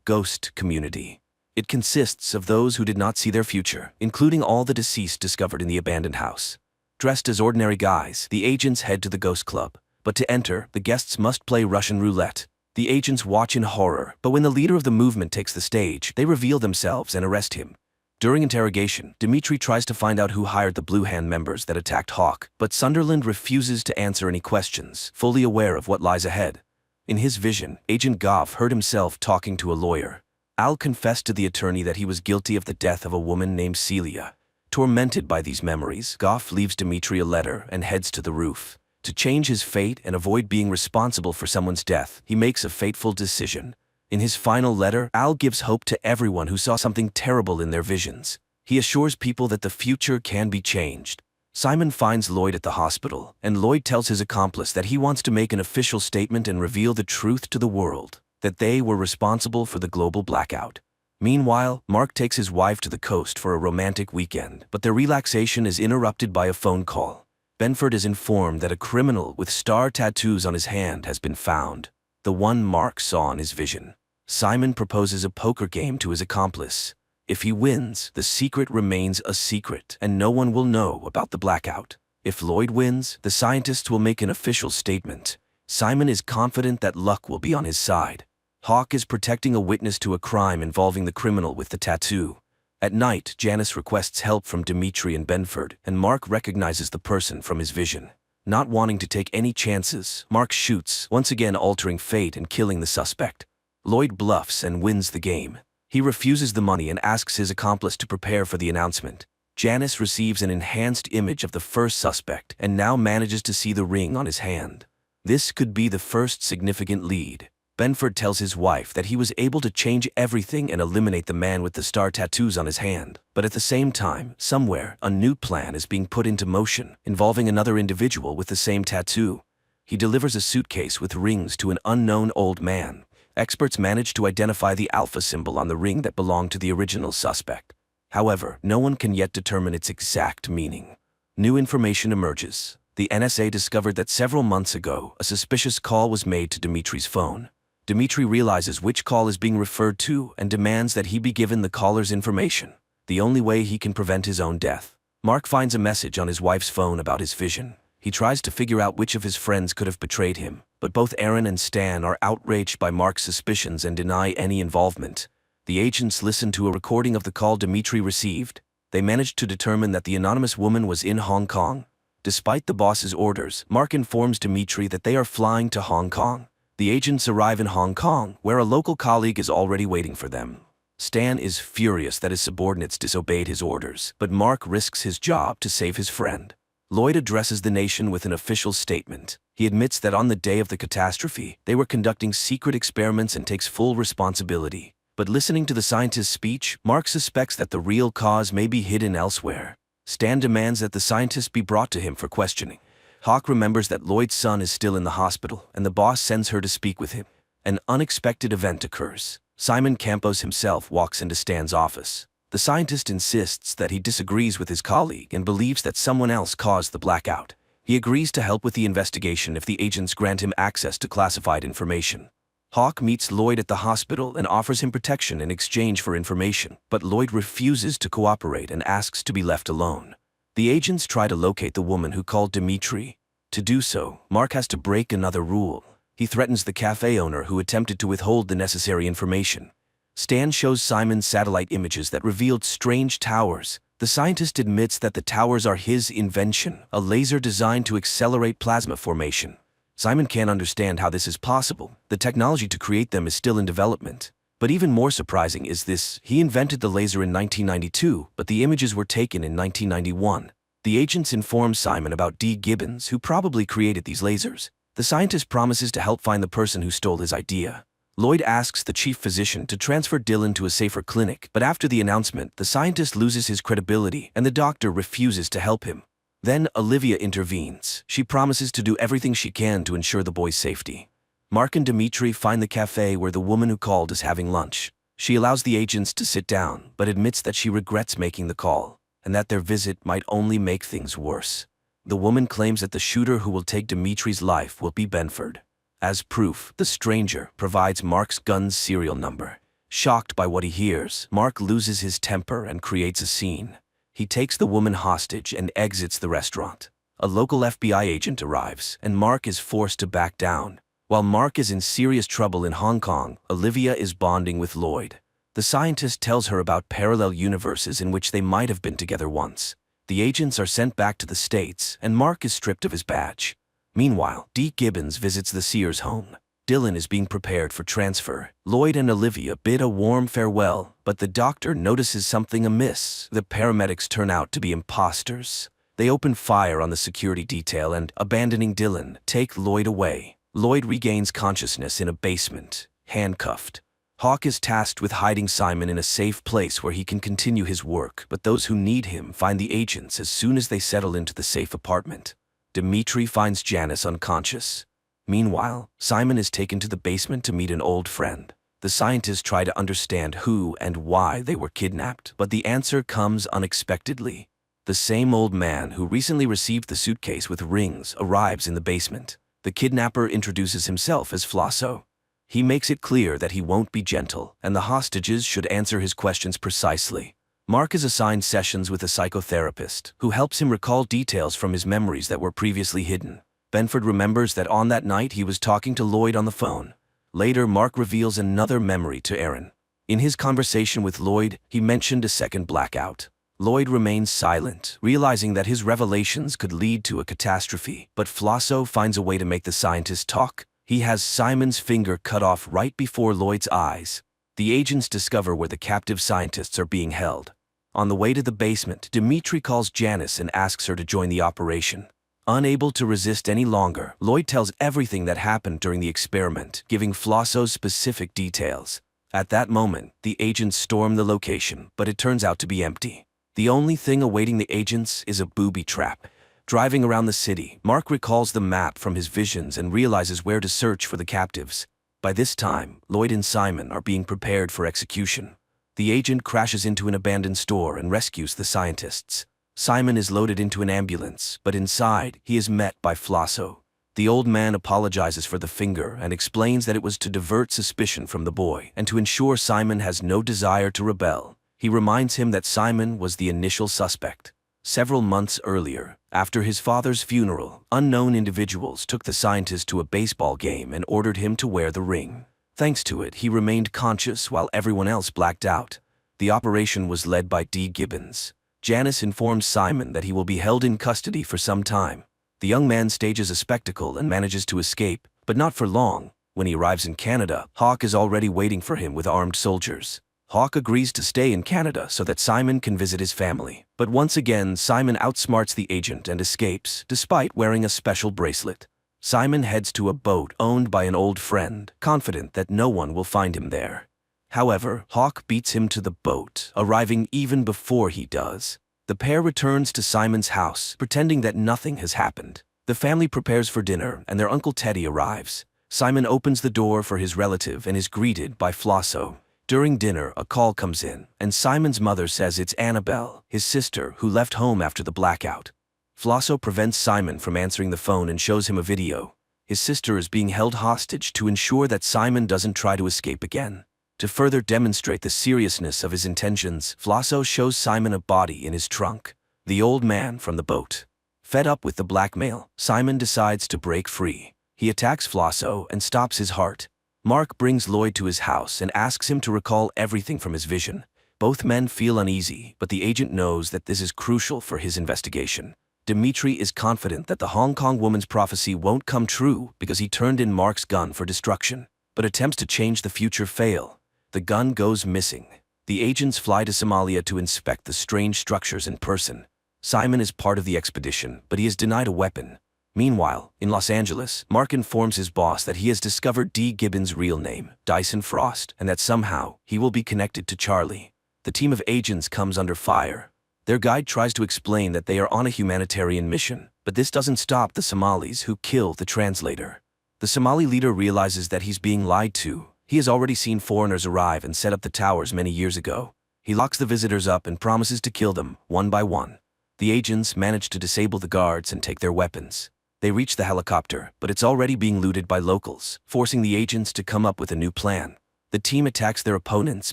ghost community. It consists of those who did not see their future, including all the deceased discovered in the abandoned house. Dressed as ordinary guys, the agents head to the ghost club. But to enter, the guests must play Russian roulette. The agents watch in horror, but when the leader of the movement takes the stage, they reveal themselves and arrest him. During interrogation, Dimitri tries to find out who hired the Blue Hand members that attacked Hawk, but Sunderland refuses to answer any questions, fully aware of what lies ahead. In his vision, Agent Goff heard himself talking to a lawyer. Al confessed to the attorney that he was guilty of the death of a woman named Celia. Tormented by these memories, Goff leaves Dimitri a letter and heads to the roof. To change his fate and avoid being responsible for someone's death, he makes a fateful decision. In his final letter, Al gives hope to everyone who saw something terrible in their visions. He assures people that the future can be changed. Simon finds Lloyd at the hospital, and Lloyd tells his accomplice that he wants to make an official statement and reveal the truth to the world, that they were responsible for the global blackout. Meanwhile, Mark takes his wife to the coast for a romantic weekend, but their relaxation is interrupted by a phone call. Benford is informed that a criminal with star tattoos on his hand has been found, the one Mark saw in his vision. Simon proposes a poker game to his accomplice. If he wins, the secret remains a secret, and no one will know about the blackout. If Lloyd wins, the scientists will make an official statement. Simon is confident that luck will be on his side. Hawk is protecting a witness to a crime involving the criminal with the tattoo. At night, Janice requests help from Dimitri and Benford, and Mark recognizes the person from his vision. Not wanting to take any chances, Mark shoots, once again altering fate and killing the suspect. Lloyd bluffs and wins the game. He refuses the money and asks his accomplice to prepare for the announcement. Janice receives an enhanced image of the first suspect and now manages to see the ring on his hand. This could be the first significant lead. Benford tells his wife that he was able to change everything and eliminate the man with the star tattoos on his hand. But at the same time, somewhere, a new plan is being put into motion, involving another individual with the same tattoo. He delivers a suitcase with rings to an unknown old man. Experts manage to identify the alpha symbol on the ring that belonged to the original suspect. However, no one can yet determine its exact meaning. New information emerges. The NSA discovered that several months ago, a suspicious call was made to Dimitri's phone. Dimitri realizes which call is being referred to and demands that he be given the caller's information, the only way he can prevent his own death. Mark finds a message on his wife's phone about his vision. He tries to figure out which of his friends could have betrayed him, but both Aaron and Stan are outraged by Mark's suspicions and deny any involvement. The agents listen to a recording of the call Dimitri received. They managed to determine that the anonymous woman was in Hong Kong. Despite the boss's orders, Mark informs Dimitri that they are flying to Hong Kong. The agents arrive in Hong Kong, where a local colleague is already waiting for them. Stan is furious that his subordinates disobeyed his orders, but Mark risks his job to save his friend. Lloyd addresses the nation with an official statement. He admits that on the day of the catastrophe, they were conducting secret experiments and takes full responsibility. But listening to the scientist's speech, Mark suspects that the real cause may be hidden elsewhere. Stan demands that the scientist be brought to him for questioning. Hawk remembers that Lloyd's son is still in the hospital, and the boss sends her to speak with him. An unexpected event occurs. Simon Campos himself walks into Stan's office. The scientist insists that he disagrees with his colleague and believes that someone else caused the blackout. He agrees to help with the investigation if the agents grant him access to classified information. Hawk meets Lloyd at the hospital and offers him protection in exchange for information, but Lloyd refuses to cooperate and asks to be left alone. The agents try to locate the woman who called Dimitri. To do so, Mark has to break another rule. He threatens the cafe owner who attempted to withhold the necessary information. Stan shows Simon satellite images that revealed strange towers. The scientist admits that the towers are his invention, a laser designed to accelerate plasma formation. Simon can't understand how this is possible. The technology to create them is still in development. But even more surprising is this: he invented the laser in 1992, but the images were taken in 1991. The agents inform Simon about D. Gibbons, who probably created these lasers. The scientist promises to help find the person who stole his idea. Lloyd asks the chief physician to transfer Dylan to a safer clinic, but after the announcement, the scientist loses his credibility and the doctor refuses to help him. Then Olivia intervenes. She promises to do everything she can to ensure the boy's safety. Mark and Dimitri find the cafe where the woman who called is having lunch. She allows the agents to sit down, but admits that she regrets making the call, and that their visit might only make things worse. The woman claims that the shooter who will take Dimitri's life will be Benford. As proof, the stranger provides Mark's gun's serial number. Shocked by what he hears, Mark loses his temper and creates a scene. He takes the woman hostage and exits the restaurant. A local FBI agent arrives, and Mark is forced to back down. While Mark is in serious trouble in Hong Kong, Olivia is bonding with Lloyd. The scientist tells her about parallel universes in which they might have been together once. The agents are sent back to the States, and Mark is stripped of his badge. Meanwhile, D. Gibbons visits the Sears home. Dylan is being prepared for transfer. Lloyd and Olivia bid a warm farewell, but the doctor notices something amiss. The paramedics turn out to be imposters. They open fire on the security detail and, abandoning Dylan, take Lloyd away. Lloyd regains consciousness in a basement, handcuffed. Hawk is tasked with hiding Simon in a safe place where he can continue his work, but those who need him find the agents as soon as they settle into the safe apartment. Dimitri finds Janice unconscious. Meanwhile, Simon is taken to the basement to meet an old friend. The scientists try to understand who and why they were kidnapped, but the answer comes unexpectedly. The same old man who recently received the suitcase with rings arrives in the basement. The kidnapper introduces himself as Flosso. He makes it clear that he won't be gentle, and the hostages should answer his questions precisely. Mark is assigned sessions with a psychotherapist, who helps him recall details from his memories that were previously hidden. Benford remembers that on that night he was talking to Lloyd on the phone. Later, Mark reveals another memory to Aaron. In his conversation with Lloyd, he mentioned a second blackout. Lloyd remains silent, realizing that his revelations could lead to a catastrophe, but Flosso finds a way to make the scientist talk. He has Simon's finger cut off right before Lloyd's eyes. The agents discover where the captive scientists are being held. On the way to the basement, Dimitri calls Janice and asks her to join the operation. Unable to resist any longer, Lloyd tells everything that happened during the experiment, giving Flosso specific details. At that moment, the agents storm the location, but it turns out to be empty. The only thing awaiting the agents is a booby trap. Driving around the city, Mark recalls the map from his visions and realizes where to search for the captives. By this time, Lloyd and Simon are being prepared for execution. The agent crashes into an abandoned store and rescues the scientists. Simon is loaded into an ambulance, but inside, he is met by Flosso. The old man apologizes for the finger and explains that it was to divert suspicion from the boy and to ensure Simon has no desire to rebel. He reminds him that Simon was the initial suspect. Several months earlier, after his father's funeral, unknown individuals took the scientist to a baseball game and ordered him to wear the ring. Thanks to it, he remained conscious while everyone else blacked out. The operation was led by D. Gibbons. Janice informs Simon that he will be held in custody for some time. The young man stages a spectacle and manages to escape, but not for long. When he arrives in Canada, Hawk is already waiting for him with armed soldiers. Hawk agrees to stay in Canada so that Simon can visit his family. But once again, Simon outsmarts the agent and escapes, despite wearing a special bracelet. Simon heads to a boat owned by an old friend, confident that no one will find him there. However, Hawk beats him to the boat, arriving even before he does. The pair returns to Simon's house, pretending that nothing has happened. The family prepares for dinner, and their Uncle Teddy arrives. Simon opens the door for his relative and is greeted by Flosso. During dinner, a call comes in, and Simon's mother says it's Annabelle, his sister, who left home after the blackout. Flosso prevents Simon from answering the phone and shows him a video. His sister is being held hostage to ensure that Simon doesn't try to escape again. To further demonstrate the seriousness of his intentions, Flosso shows Simon a body in his trunk, the old man from the boat. Fed up with the blackmail, Simon decides to break free. He attacks Flosso and stops his heart. Mark brings Lloyd to his house and asks him to recall everything from his vision. Both men feel uneasy, but the agent knows that this is crucial for his investigation. Dimitri is confident that the Hong Kong woman's prophecy won't come true because he turned in Mark's gun for destruction. But attempts to change the future fail. The gun goes missing. The agents fly to Somalia to inspect the strange structures in person. Simon is part of the expedition, but he is denied a weapon. Meanwhile, in Los Angeles, Mark informs his boss that he has discovered D. Gibbons' real name, Dyson Frost, and that somehow he will be connected to Charlie. The team of agents comes under fire. Their guide tries to explain that they are on a humanitarian mission, but this doesn't stop the Somalis who kill the translator. The Somali leader realizes that he's being lied to. He has already seen foreigners arrive and set up the towers many years ago. He locks the visitors up and promises to kill them, one by one. The agents manage to disable the guards and take their weapons. They reach the helicopter, but it's already being looted by locals, forcing the agents to come up with a new plan. The team attacks their opponents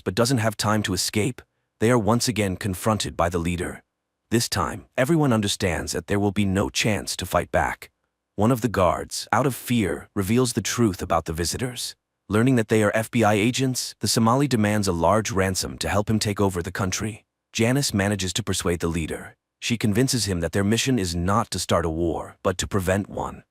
but doesn't have time to escape. They are once again confronted by the leader. This time, everyone understands that there will be no chance to fight back. One of the guards, out of fear, reveals the truth about the visitors. Learning that they are FBI agents, the Somali demands a large ransom to help him take over the country. Janice manages to persuade the leader. She convinces him that their mission is not to start a war, but to prevent one.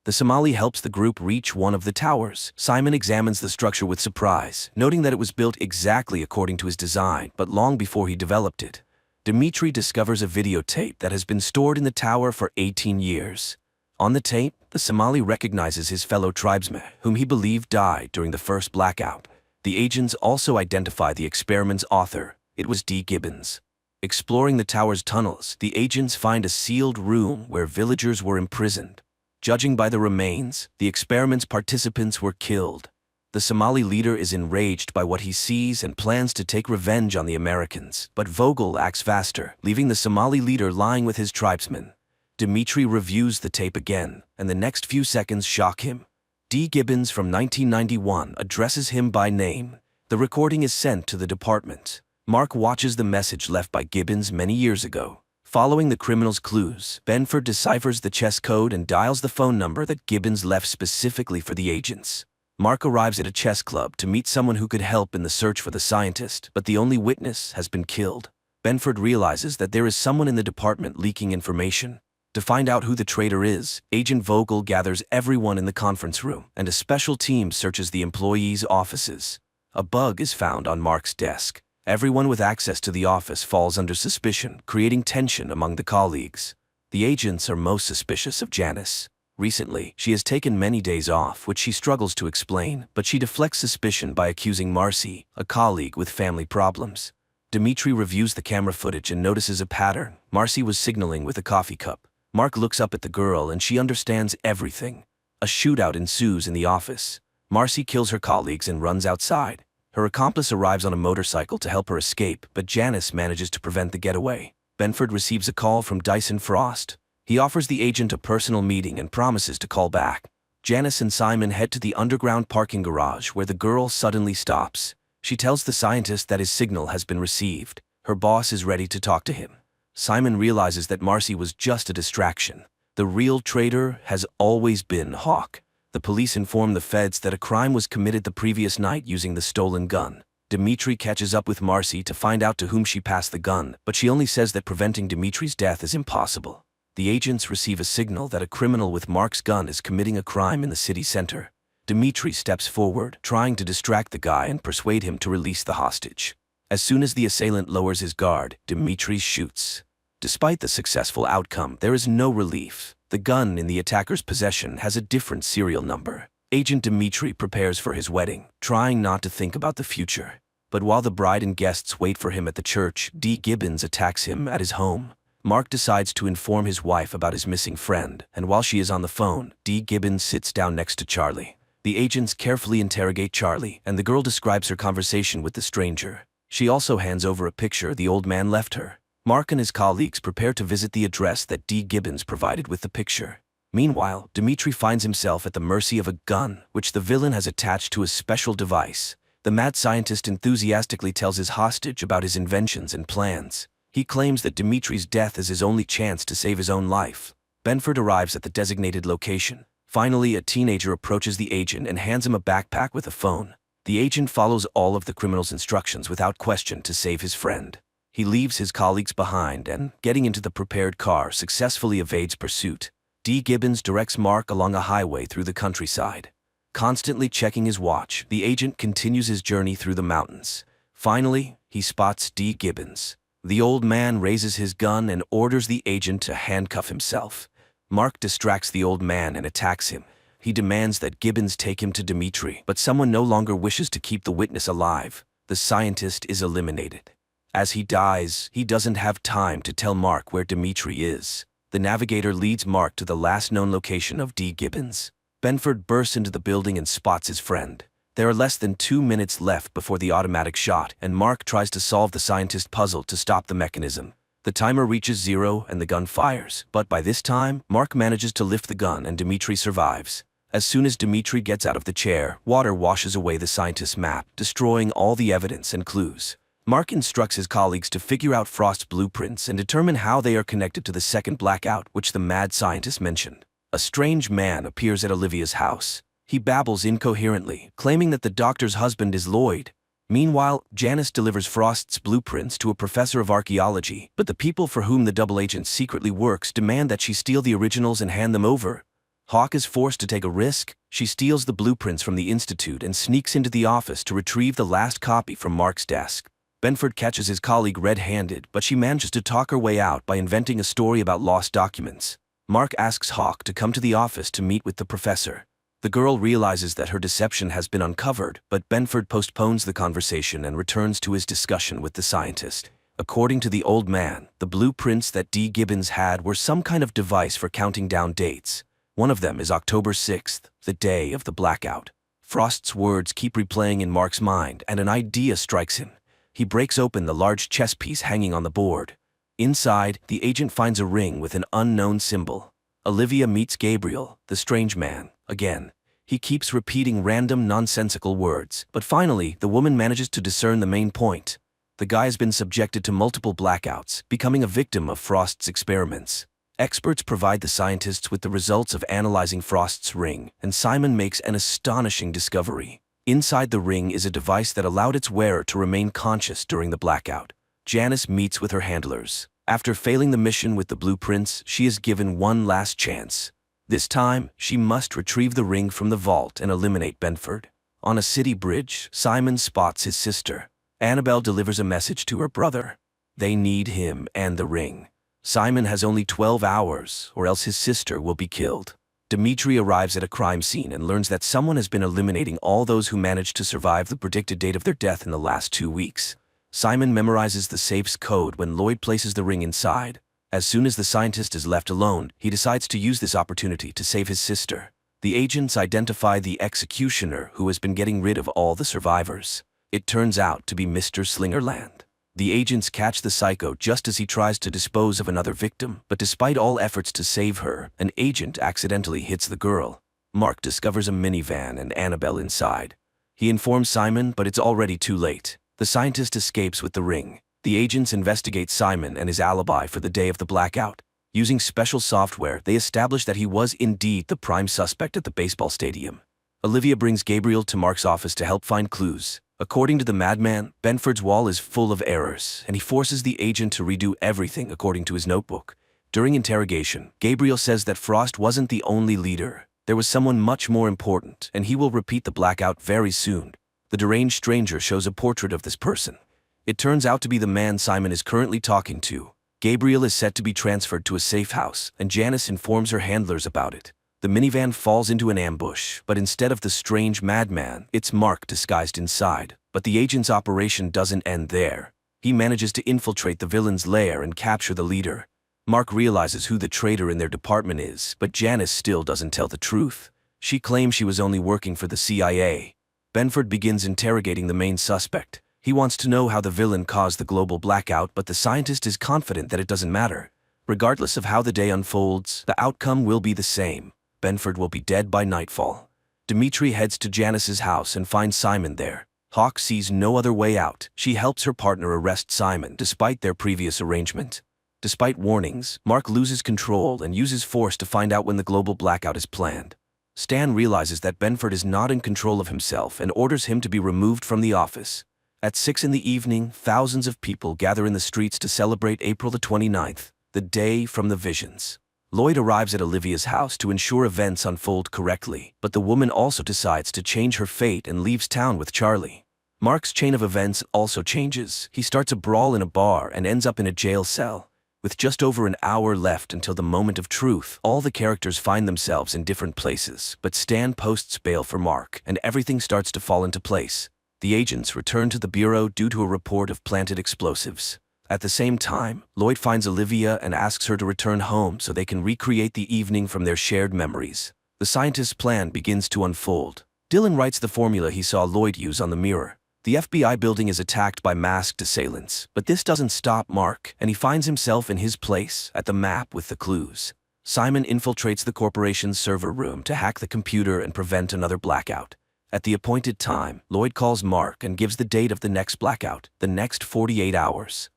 The Somali helps the group reach one of the towers. Simon examines the structure with surprise, noting that it was built exactly according to his design, but long before he developed it. Dimitri discovers a videotape that has been stored in the tower for 18 years. On the tape, the Somali recognizes his fellow tribesman, whom he believed died during the first blackout. The agents also identify the experiment's author. It was D. Gibbons. Exploring the tower's tunnels, the agents find a sealed room where villagers were imprisoned. Judging by the remains, the experiment's participants were killed. The Somali leader is enraged by what he sees and plans to take revenge on the Americans, but Vogel acts faster, leaving the Somali leader lying with his tribesmen. Dimitri reviews the tape again, and the next few seconds shock him. D. Gibbons from 1991 addresses him by name. The recording is sent to the department. Mark watches the message left by Gibbons many years ago. Following the criminal's clues, Benford deciphers the chess code and dials the phone number that Gibbons left specifically for the agents. Mark arrives at a chess club to meet someone who could help in the search for the scientist, but the only witness has been killed. Benford realizes that there is someone in the department leaking information. To find out who the traitor is, Agent Vogel gathers everyone in the conference room, and a special team searches the employees' offices. A bug is found on Mark's desk. Everyone with access to the office falls under suspicion, creating tension among the colleagues. The agents are most suspicious of Janice. Recently, she has taken many days off, which she struggles to explain, but she deflects suspicion by accusing Marcy, a colleague with family problems. Dimitri reviews the camera footage and notices a pattern. Marcy was signaling with a coffee cup. Mark looks up at the girl and she understands everything. A shootout ensues in the office. Marcy kills her colleagues and runs outside. Her accomplice arrives on a motorcycle to help her escape, but Janice manages to prevent the getaway. Benford receives a call from Dyson Frost. He offers the agent a personal meeting and promises to call back. Janice and Simon head to the underground parking garage where the girl suddenly stops. She tells the scientist that his signal has been received. Her boss is ready to talk to him. Simon realizes that Marcy was just a distraction. The real traitor has always been Hawk. The police inform the feds that a crime was committed the previous night using the stolen gun. Dimitri catches up with Marcy to find out to whom she passed the gun, but she only says that preventing Dimitri's death is impossible. The agents receive a signal that a criminal with Mark's gun is committing a crime in the city center. Dimitri steps forward, trying to distract the guy and persuade him to release the hostage. As soon as the assailant lowers his guard, Dimitri shoots. Despite the successful outcome, there is no relief. The gun in the attacker's possession has a different serial number. Agent Dimitri prepares for his wedding, trying not to think about the future. But while the bride and guests wait for him at the church, D. Gibbons attacks him at his home. Mark decides to inform his wife about his missing friend, and while she is on the phone, D. Gibbons sits down next to Charlie. The agents carefully interrogate Charlie, and the girl describes her conversation with the stranger. She also hands over a picture the old man left her. Mark and his colleagues prepare to visit the address that D. Gibbons provided with the picture. Meanwhile, Dimitri finds himself at the mercy of a gun, which the villain has attached to a special device. The mad scientist enthusiastically tells his hostage about his inventions and plans. He claims that Dimitri's death is his only chance to save his own life. Benford arrives at the designated location. Finally, a teenager approaches the agent and hands him a backpack with a phone. The agent follows all of the criminal's instructions without question to save his friend. He leaves his colleagues behind and, getting into the prepared car, successfully evades pursuit. D. Gibbons directs Mark along a highway through the countryside. Constantly checking his watch, the agent continues his journey through the mountains. Finally, he spots D. Gibbons. The old man raises his gun and orders the agent to handcuff himself. Mark distracts the old man and attacks him. He demands that Gibbons take him to Dimitri, but someone no longer wishes to keep the witness alive. The scientist is eliminated. As he dies, he doesn't have time to tell Mark where Dimitri is. The navigator leads Mark to the last known location of D. Gibbons. Benford bursts into the building and spots his friend. There are less than 2 minutes left before the automatic shot, and Mark tries to solve the scientist puzzle to stop the mechanism. The timer reaches 0 and the gun fires, but by this time, Mark manages to lift the gun and Dimitri survives. As soon as Dimitri gets out of the chair, water washes away the scientist's map, destroying all the evidence and clues. Mark instructs his colleagues to figure out Frost's blueprints and determine how they are connected to the second blackout which the mad scientist mentioned. A strange man appears at Olivia's house. He babbles incoherently, claiming that the doctor's husband is Lloyd. Meanwhile, Janice delivers Frost's blueprints to a professor of archaeology, but the people for whom the double agent secretly works demand that she steal the originals and hand them over. Hawk is forced to take a risk. She steals the blueprints from the institute and sneaks into the office to retrieve the last copy from Mark's desk. Benford catches his colleague red-handed, but she manages to talk her way out by inventing a story about lost documents. Mark asks Hawk to come to the office to meet with the professor. The girl realizes that her deception has been uncovered, but Benford postpones the conversation and returns to his discussion with the scientist. According to the old man, the blueprints that D. Gibbons had were some kind of device for counting down dates. One of them is October 6th, the day of the blackout. Frost's words keep replaying in Mark's mind, and an idea strikes him. He breaks open the large chess piece hanging on the board. Inside, the agent finds a ring with an unknown symbol. Olivia meets Gabriel, the strange man, again. He keeps repeating random nonsensical words, but finally, the woman manages to discern the main point. The guy has been subjected to multiple blackouts, becoming a victim of Frost's experiments. Experts provide the scientists with the results of analyzing Frost's ring, and Simon makes an astonishing discovery. Inside the ring is a device that allowed its wearer to remain conscious during the blackout. Janice meets with her handlers. After failing the mission with the blueprints, she is given one last chance. This time, she must retrieve the ring from the vault and eliminate Benford. On a city bridge, Simon spots his sister. Annabelle delivers a message to her brother. They need him and the ring. Simon has only 12 hours, or else his sister will be killed. Dimitri arrives at a crime scene and learns that someone has been eliminating all those who managed to survive the predicted date of their death in the last 2 weeks. Simon memorizes the safe's code when Lloyd places the ring inside. As soon as the scientist is left alone, he decides to use this opportunity to save his sister. The agents identify the executioner who has been getting rid of all the survivors. It turns out to be Mr. Slingerland. The agents catch the psycho just as he tries to dispose of another victim, but despite all efforts to save her, an agent accidentally hits the girl. Mark discovers a minivan and Annabelle inside. He informs Simon, but it's already too late. The scientist escapes with the ring. The agents investigate Simon and his alibi for the day of the blackout. Using special software, they establish that he was indeed the prime suspect at the baseball stadium. Olivia brings Gabriel to Mark's office to help find clues. According to the madman, Benford's wall is full of errors, and he forces the agent to redo everything according to his notebook. During interrogation, Gabriel says that Frost wasn't the only leader. There was someone much more important, and he will repeat the blackout very soon. The deranged stranger shows a portrait of this person. It turns out to be the man Simon is currently talking to. Gabriel is set to be transferred to a safe house, and Janice informs her handlers about it. The minivan falls into an ambush, but instead of the strange madman, it's Mark disguised inside. But the agent's operation doesn't end there. He manages to infiltrate the villain's lair and capture the leader. Mark realizes who the traitor in their department is, but Janice still doesn't tell the truth. She claims she was only working for the CIA. Benford begins interrogating the main suspect. He wants to know how the villain caused the global blackout, but the scientist is confident that it doesn't matter. Regardless of how the day unfolds, the outcome will be the same. Benford will be dead by nightfall. Dimitri heads to Janice's house and finds Simon there. Hawk sees no other way out. She helps her partner arrest Simon, despite their previous arrangement. Despite warnings, Mark loses control and uses force to find out when the global blackout is planned. Stan realizes that Benford is not in control of himself and orders him to be removed from the office. At 6 in the evening, thousands of people gather in the streets to celebrate April the 29th, the day from the visions. Lloyd arrives at Olivia's house to ensure events unfold correctly, but the woman also decides to change her fate and leaves town with Charlie. Mark's chain of events also changes. He starts a brawl in a bar and ends up in a jail cell. With just over an hour left until the moment of truth, all the characters find themselves in different places, but Stan posts bail for Mark, and everything starts to fall into place. The agents return to the bureau due to a report of planted explosives. At the same time, Lloyd finds Olivia and asks her to return home so they can recreate the evening from their shared memories. The scientist's plan begins to unfold. Dylan writes the formula he saw Lloyd use on the mirror. The FBI building is attacked by masked assailants, but this doesn't stop Mark, and he finds himself in his place at the map with the clues. Simon infiltrates the corporation's server room to hack the computer and prevent another blackout. At the appointed time, Lloyd calls Mark and gives the date of the next blackout, the next 48 hours.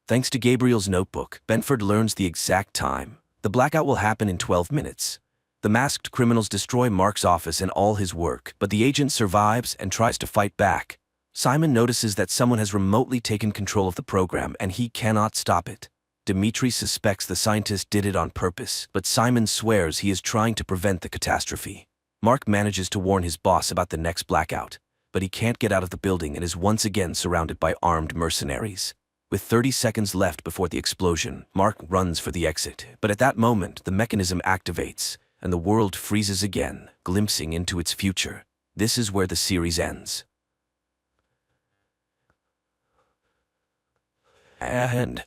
Thanks to Gabriel's notebook, Benford learns the exact time. The blackout will happen in 12 minutes. The masked criminals destroy Mark's office and all his work, but the agent survives and tries to fight back. Simon notices that someone has remotely taken control of the program and he cannot stop it. Dimitri suspects the scientist did it on purpose, but Simon swears he is trying to prevent the catastrophe. Mark manages to warn his boss about the next blackout, but he can't get out of the building and is once again surrounded by armed mercenaries. With 30 seconds left before the explosion, Mark runs for the exit, but at that moment the mechanism activates, and the world freezes again, glimpsing into its future. This is where the series ends. And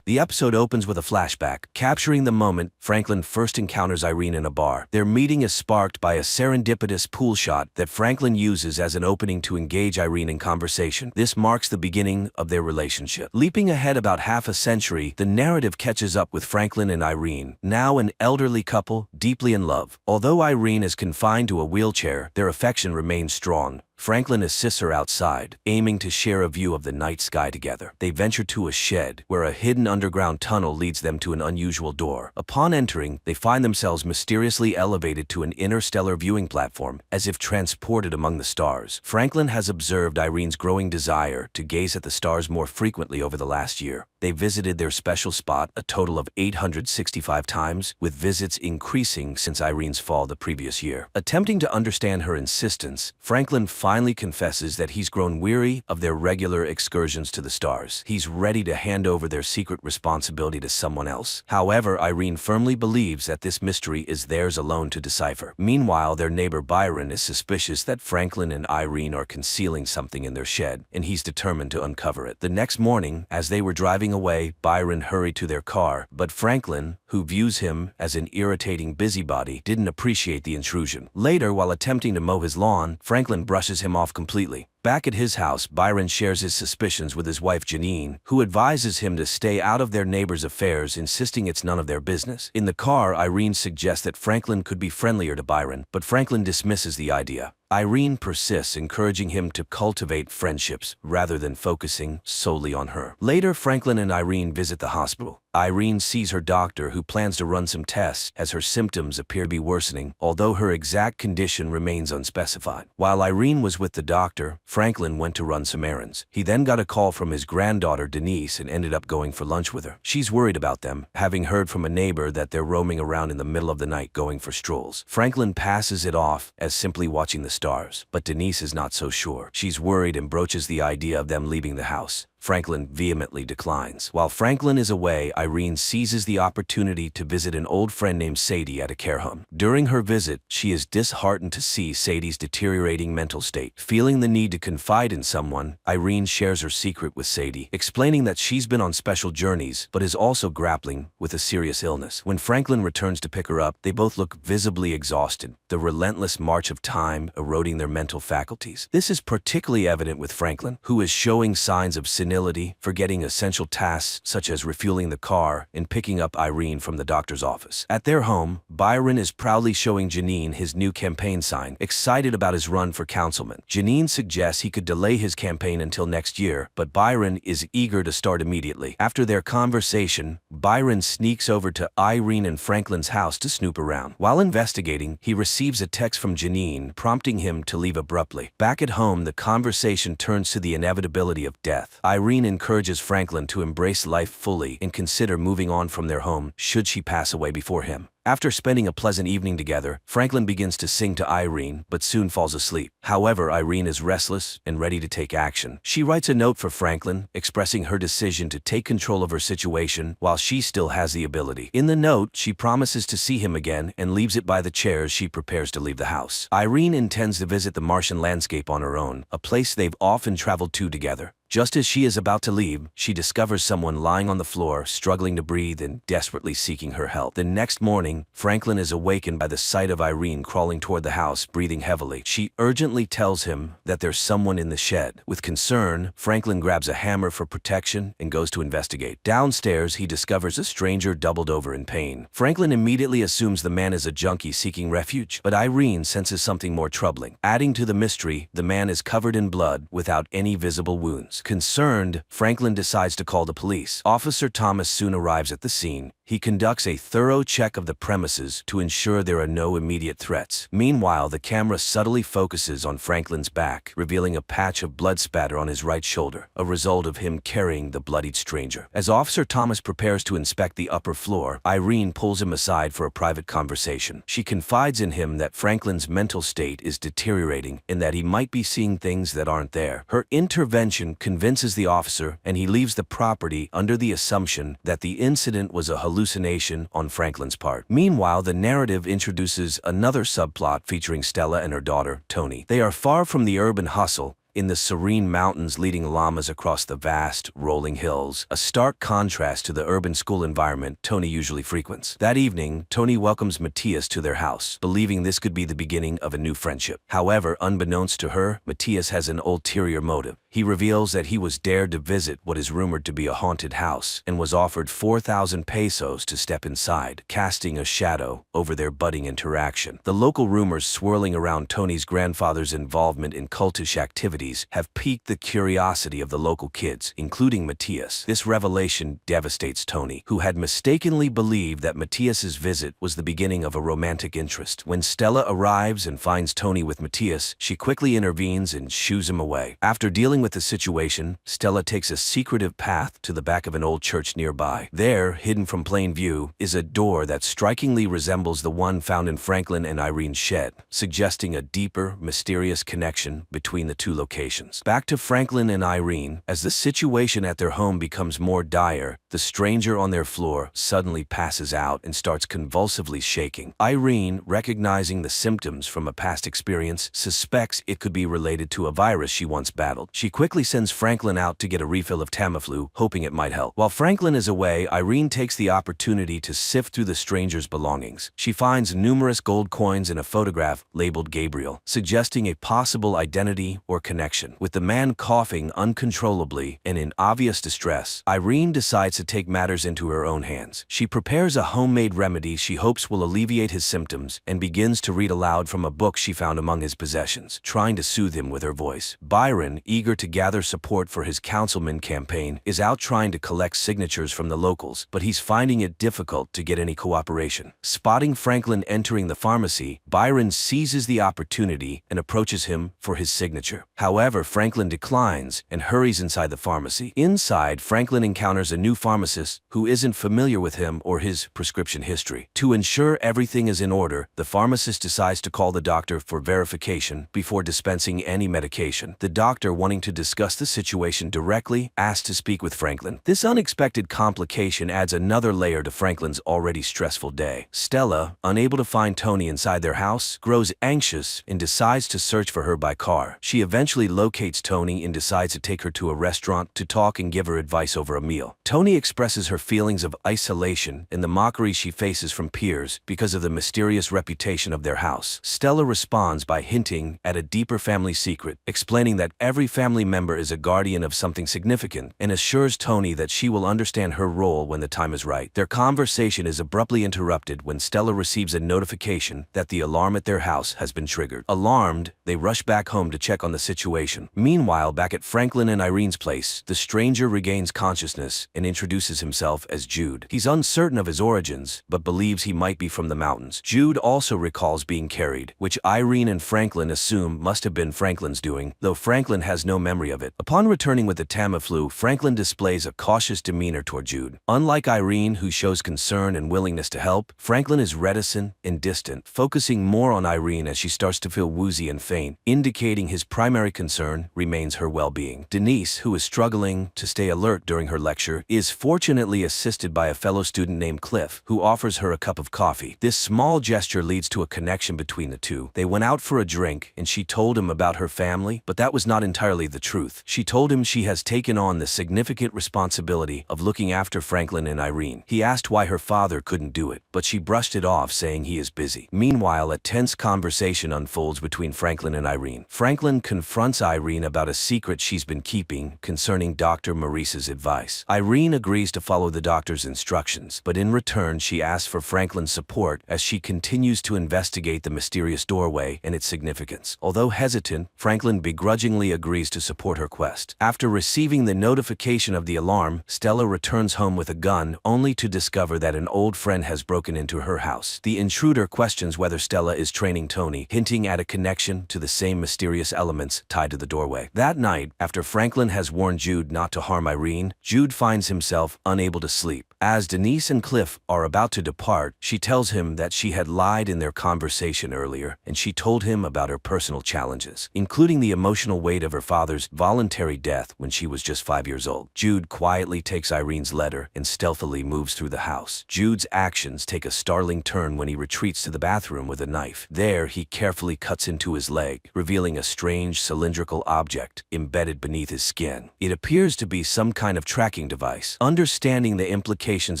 the episode opens with a flashback, capturing the moment Franklin first encounters Irene in a bar. Their meeting is sparked by a serendipitous pool shot that Franklin uses as an opening to engage Irene in conversation. This marks the beginning of their relationship. Leaping ahead about half a century, the narrative catches up with Franklin and Irene, now an elderly couple, deeply in love. Although Irene is confined to a wheelchair, their affection remains strong. Franklin assists her outside, aiming to share a view of the night sky together. They venture to a shed, where a hidden underground tunnel leads them to an unusual door. Upon entering, they find themselves mysteriously elevated to an interstellar viewing platform, as if transported among the stars. Franklin has observed Irene's growing desire to gaze at the stars more frequently over the last year. They visited their special spot a total of 865 times, with visits increasing since Irene's fall the previous year. Attempting to understand her insistence, Franklin finally confesses that he's grown weary of their regular excursions to the stars. He's ready to hand over their secret responsibility to someone else. However, Irene firmly believes that this mystery is theirs alone to decipher. Meanwhile, their neighbor Byron is suspicious that Franklin and Irene are concealing something in their shed, and he's determined to uncover it. The next morning, as they were driving away, Byron hurried to their car, but Franklin, who views him as an irritating busybody, didn't appreciate the intrusion. Later, while attempting to mow his lawn, Franklin brushes him off completely. Back at his house, Byron shares his suspicions with his wife Janine, who advises him to stay out of their neighbor's affairs, insisting it's none of their business. In the car, Irene suggests that Franklin could be friendlier to Byron, but Franklin dismisses the idea. Irene persists, encouraging him to cultivate friendships rather than focusing solely on her. Later, Franklin and Irene visit the hospital. Irene sees her doctor, who plans to run some tests as her symptoms appear to be worsening, although her exact condition remains unspecified. While Irene was with the doctor, Franklin went to run some errands. He then got a call from his granddaughter Denise and ended up going for lunch with her. She's worried about them, having heard from a neighbor that they're roaming around in the middle of the night going for strolls. Franklin passes it off as simply watching the stars, but Denise is not so sure. She's worried and broaches the idea of them leaving the house. Franklin vehemently declines. While Franklin is away, Irene seizes the opportunity to visit an old friend named Sadie at a care home. During her visit, she is disheartened to see Sadie's deteriorating mental state. Feeling the need to confide in someone, Irene shares her secret with Sadie, explaining that she's been on special journeys but is also grappling with a serious illness. When Franklin returns to pick her up, they both look visibly exhausted, the relentless march of time eroding their mental faculties. This is particularly evident with Franklin, who is showing signs of senility, forgetting essential tasks such as refueling the car and picking up Irene from the doctor's office. At their home, Byron is proudly showing Janine his new campaign sign, excited about his run for councilman. Janine suggests he could delay his campaign until next year, but Byron is eager to start immediately. After their conversation, Byron sneaks over to Irene and Franklin's house to snoop around. While investigating, he receives a text from Janine prompting him to leave abruptly. Back at home, the conversation turns to the inevitability of death. Irene encourages Franklin to embrace life fully and consider moving on from their home should she pass away before him. After spending a pleasant evening together, Franklin begins to sing to Irene, but soon falls asleep. However, Irene is restless and ready to take action. She writes a note for Franklin, expressing her decision to take control of her situation while she still has the ability. In the note, she promises to see him again and leaves it by the chair as she prepares to leave the house. Irene intends to visit the Martian landscape on her own, a place they've often traveled to together. Just as she is about to leave, she discovers someone lying on the floor, struggling to breathe and desperately seeking her help. The next morning, Franklin is awakened by the sight of Irene crawling toward the house, breathing heavily. She urgently tells him that there's someone in the shed. With concern, Franklin grabs a hammer for protection and goes to investigate. Downstairs, he discovers a stranger doubled over in pain. Franklin immediately assumes the man is a junkie seeking refuge, but Irene senses something more troubling. Adding to the mystery, the man is covered in blood without any visible wounds. Concerned, Franklin decides to call the police. Officer Thomas soon arrives at the scene. He conducts a thorough check of the premises to ensure there are no immediate threats. Meanwhile, the camera subtly focuses on Franklin's back, revealing a patch of blood spatter on his right shoulder, a result of him carrying the bloodied stranger. As Officer Thomas prepares to inspect the upper floor, Irene pulls him aside for a private conversation. She confides in him that Franklin's mental state is deteriorating and that he might be seeing things that aren't there. Her intervention convinces the officer, and he leaves the property under the assumption that the incident was a hallucination on Franklin's part. Meanwhile, the narrative introduces another subplot featuring Stella and her daughter, Tony. They are far from the urban hustle, in the serene mountains leading llamas across the vast, rolling hills, a stark contrast to the urban school environment Tony usually frequents. That evening, Tony welcomes Matthias to their house, believing this could be the beginning of a new friendship. However, unbeknownst to her, Matthias has an ulterior motive. He reveals that he was dared to visit what is rumored to be a haunted house and was offered 4,000 pesos to step inside, casting a shadow over their budding interaction. The local rumors swirling around Tony's grandfather's involvement in cultish activities have piqued the curiosity of the local kids, including Matthias. This revelation devastates Tony, who had mistakenly believed that Matthias's visit was the beginning of a romantic interest. When Stella arrives and finds Tony with Matthias, she quickly intervenes and shoos him away. After dealing with the situation, Stella takes a secretive path to the back of an old church nearby. There, hidden from plain view, is a door that strikingly resembles the one found in Franklin and Irene's shed, suggesting a deeper, mysterious connection between the two locations. Back to Franklin and Irene, as the situation at their home becomes more dire, the stranger on their floor suddenly passes out and starts convulsively shaking. Irene, recognizing the symptoms from a past experience, suspects it could be related to a virus she once battled. She quickly sends Franklin out to get a refill of Tamiflu, hoping it might help. While Franklin is away, Irene takes the opportunity to sift through the stranger's belongings. She finds numerous gold coins and a photograph labeled Gabriel, suggesting a possible identity or connection. connection. With the man coughing uncontrollably and in obvious distress, Irene decides to take matters into her own hands. She prepares a homemade remedy she hopes will alleviate his symptoms and begins to read aloud from a book she found among his possessions, trying to soothe him with her voice. Byron, eager to gather support for his councilman campaign, is out trying to collect signatures from the locals, but he's finding it difficult to get any cooperation. Spotting Franklin entering the pharmacy, Byron seizes the opportunity and approaches him for his signature. However, Franklin declines and hurries inside the pharmacy. Inside, Franklin encounters a new pharmacist who isn't familiar with him or his prescription history. To ensure everything is in order, the pharmacist decides to call the doctor for verification before dispensing any medication. The doctor, wanting to discuss the situation directly, asks to speak with Franklin. This unexpected complication adds another layer to Franklin's already stressful day. Stella, unable to find Tony inside their house, grows anxious and decides to search for her by car. She eventually locates Tony and decides to take her to a restaurant to talk and give her advice over a meal. Tony expresses her feelings of isolation and the mockery she faces from peers because of the mysterious reputation of their house. Stella responds by hinting at a deeper family secret, explaining that every family member is a guardian of something significant, and assures Tony that she will understand her role when the time is right. Their conversation is abruptly interrupted when Stella receives a notification that the alarm at their house has been triggered. Alarmed, they rush back home to check on the situation. Meanwhile, back at Franklin and Irene's place, the stranger regains consciousness and introduces himself as Jude. He's uncertain of his origins, but believes he might be from the mountains. Jude also recalls being carried, which Irene and Franklin assume must have been Franklin's doing, though Franklin has no memory of it. Upon returning with the Tamiflu, Franklin displays a cautious demeanor toward Jude. Unlike Irene, who shows concern and willingness to help, Franklin is reticent and distant, focusing more on Irene as she starts to feel woozy and faint, indicating his primary concern remains her well-being. Denise, who is struggling to stay alert during her lecture, is fortunately assisted by a fellow student named Cliff, who offers her a cup of coffee. This small gesture leads to a connection between the two. They went out for a drink, and she told him about her family, but that was not entirely the truth. She told him she has taken on the significant responsibility of looking after Franklin and Irene. He asked why her father couldn't do it, but she brushed it off, saying he is busy. Meanwhile, a tense conversation unfolds between Franklin and Irene. Franklin confronts Irene about a secret she's been keeping concerning Dr. Maurice's advice. Irene agrees to follow the doctor's instructions, but in return she asks for Franklin's support as she continues to investigate the mysterious doorway and its significance. Although hesitant, Franklin begrudgingly agrees to support her quest. After receiving the notification of the alarm, Stella returns home with a gun, only to discover that an old friend has broken into her house. The intruder questions whether Stella is training Tony, hinting at a connection to the same mysterious elements tied to the doorway. That night, after Franklin has warned Jude not to harm Irene, Jude finds himself unable to sleep. As Denise and Cliff are about to depart, she tells him that she had lied in their conversation earlier, and she told him about her personal challenges, including the emotional weight of her father's voluntary death when she was just 5 years old. Jude quietly takes Irene's letter and stealthily moves through the house. Jude's actions take a startling turn when he retreats to the bathroom with a knife. There, he carefully cuts into his leg, revealing a strange cylindrical object embedded beneath his skin. It appears to be some kind of tracking device. Understanding the implications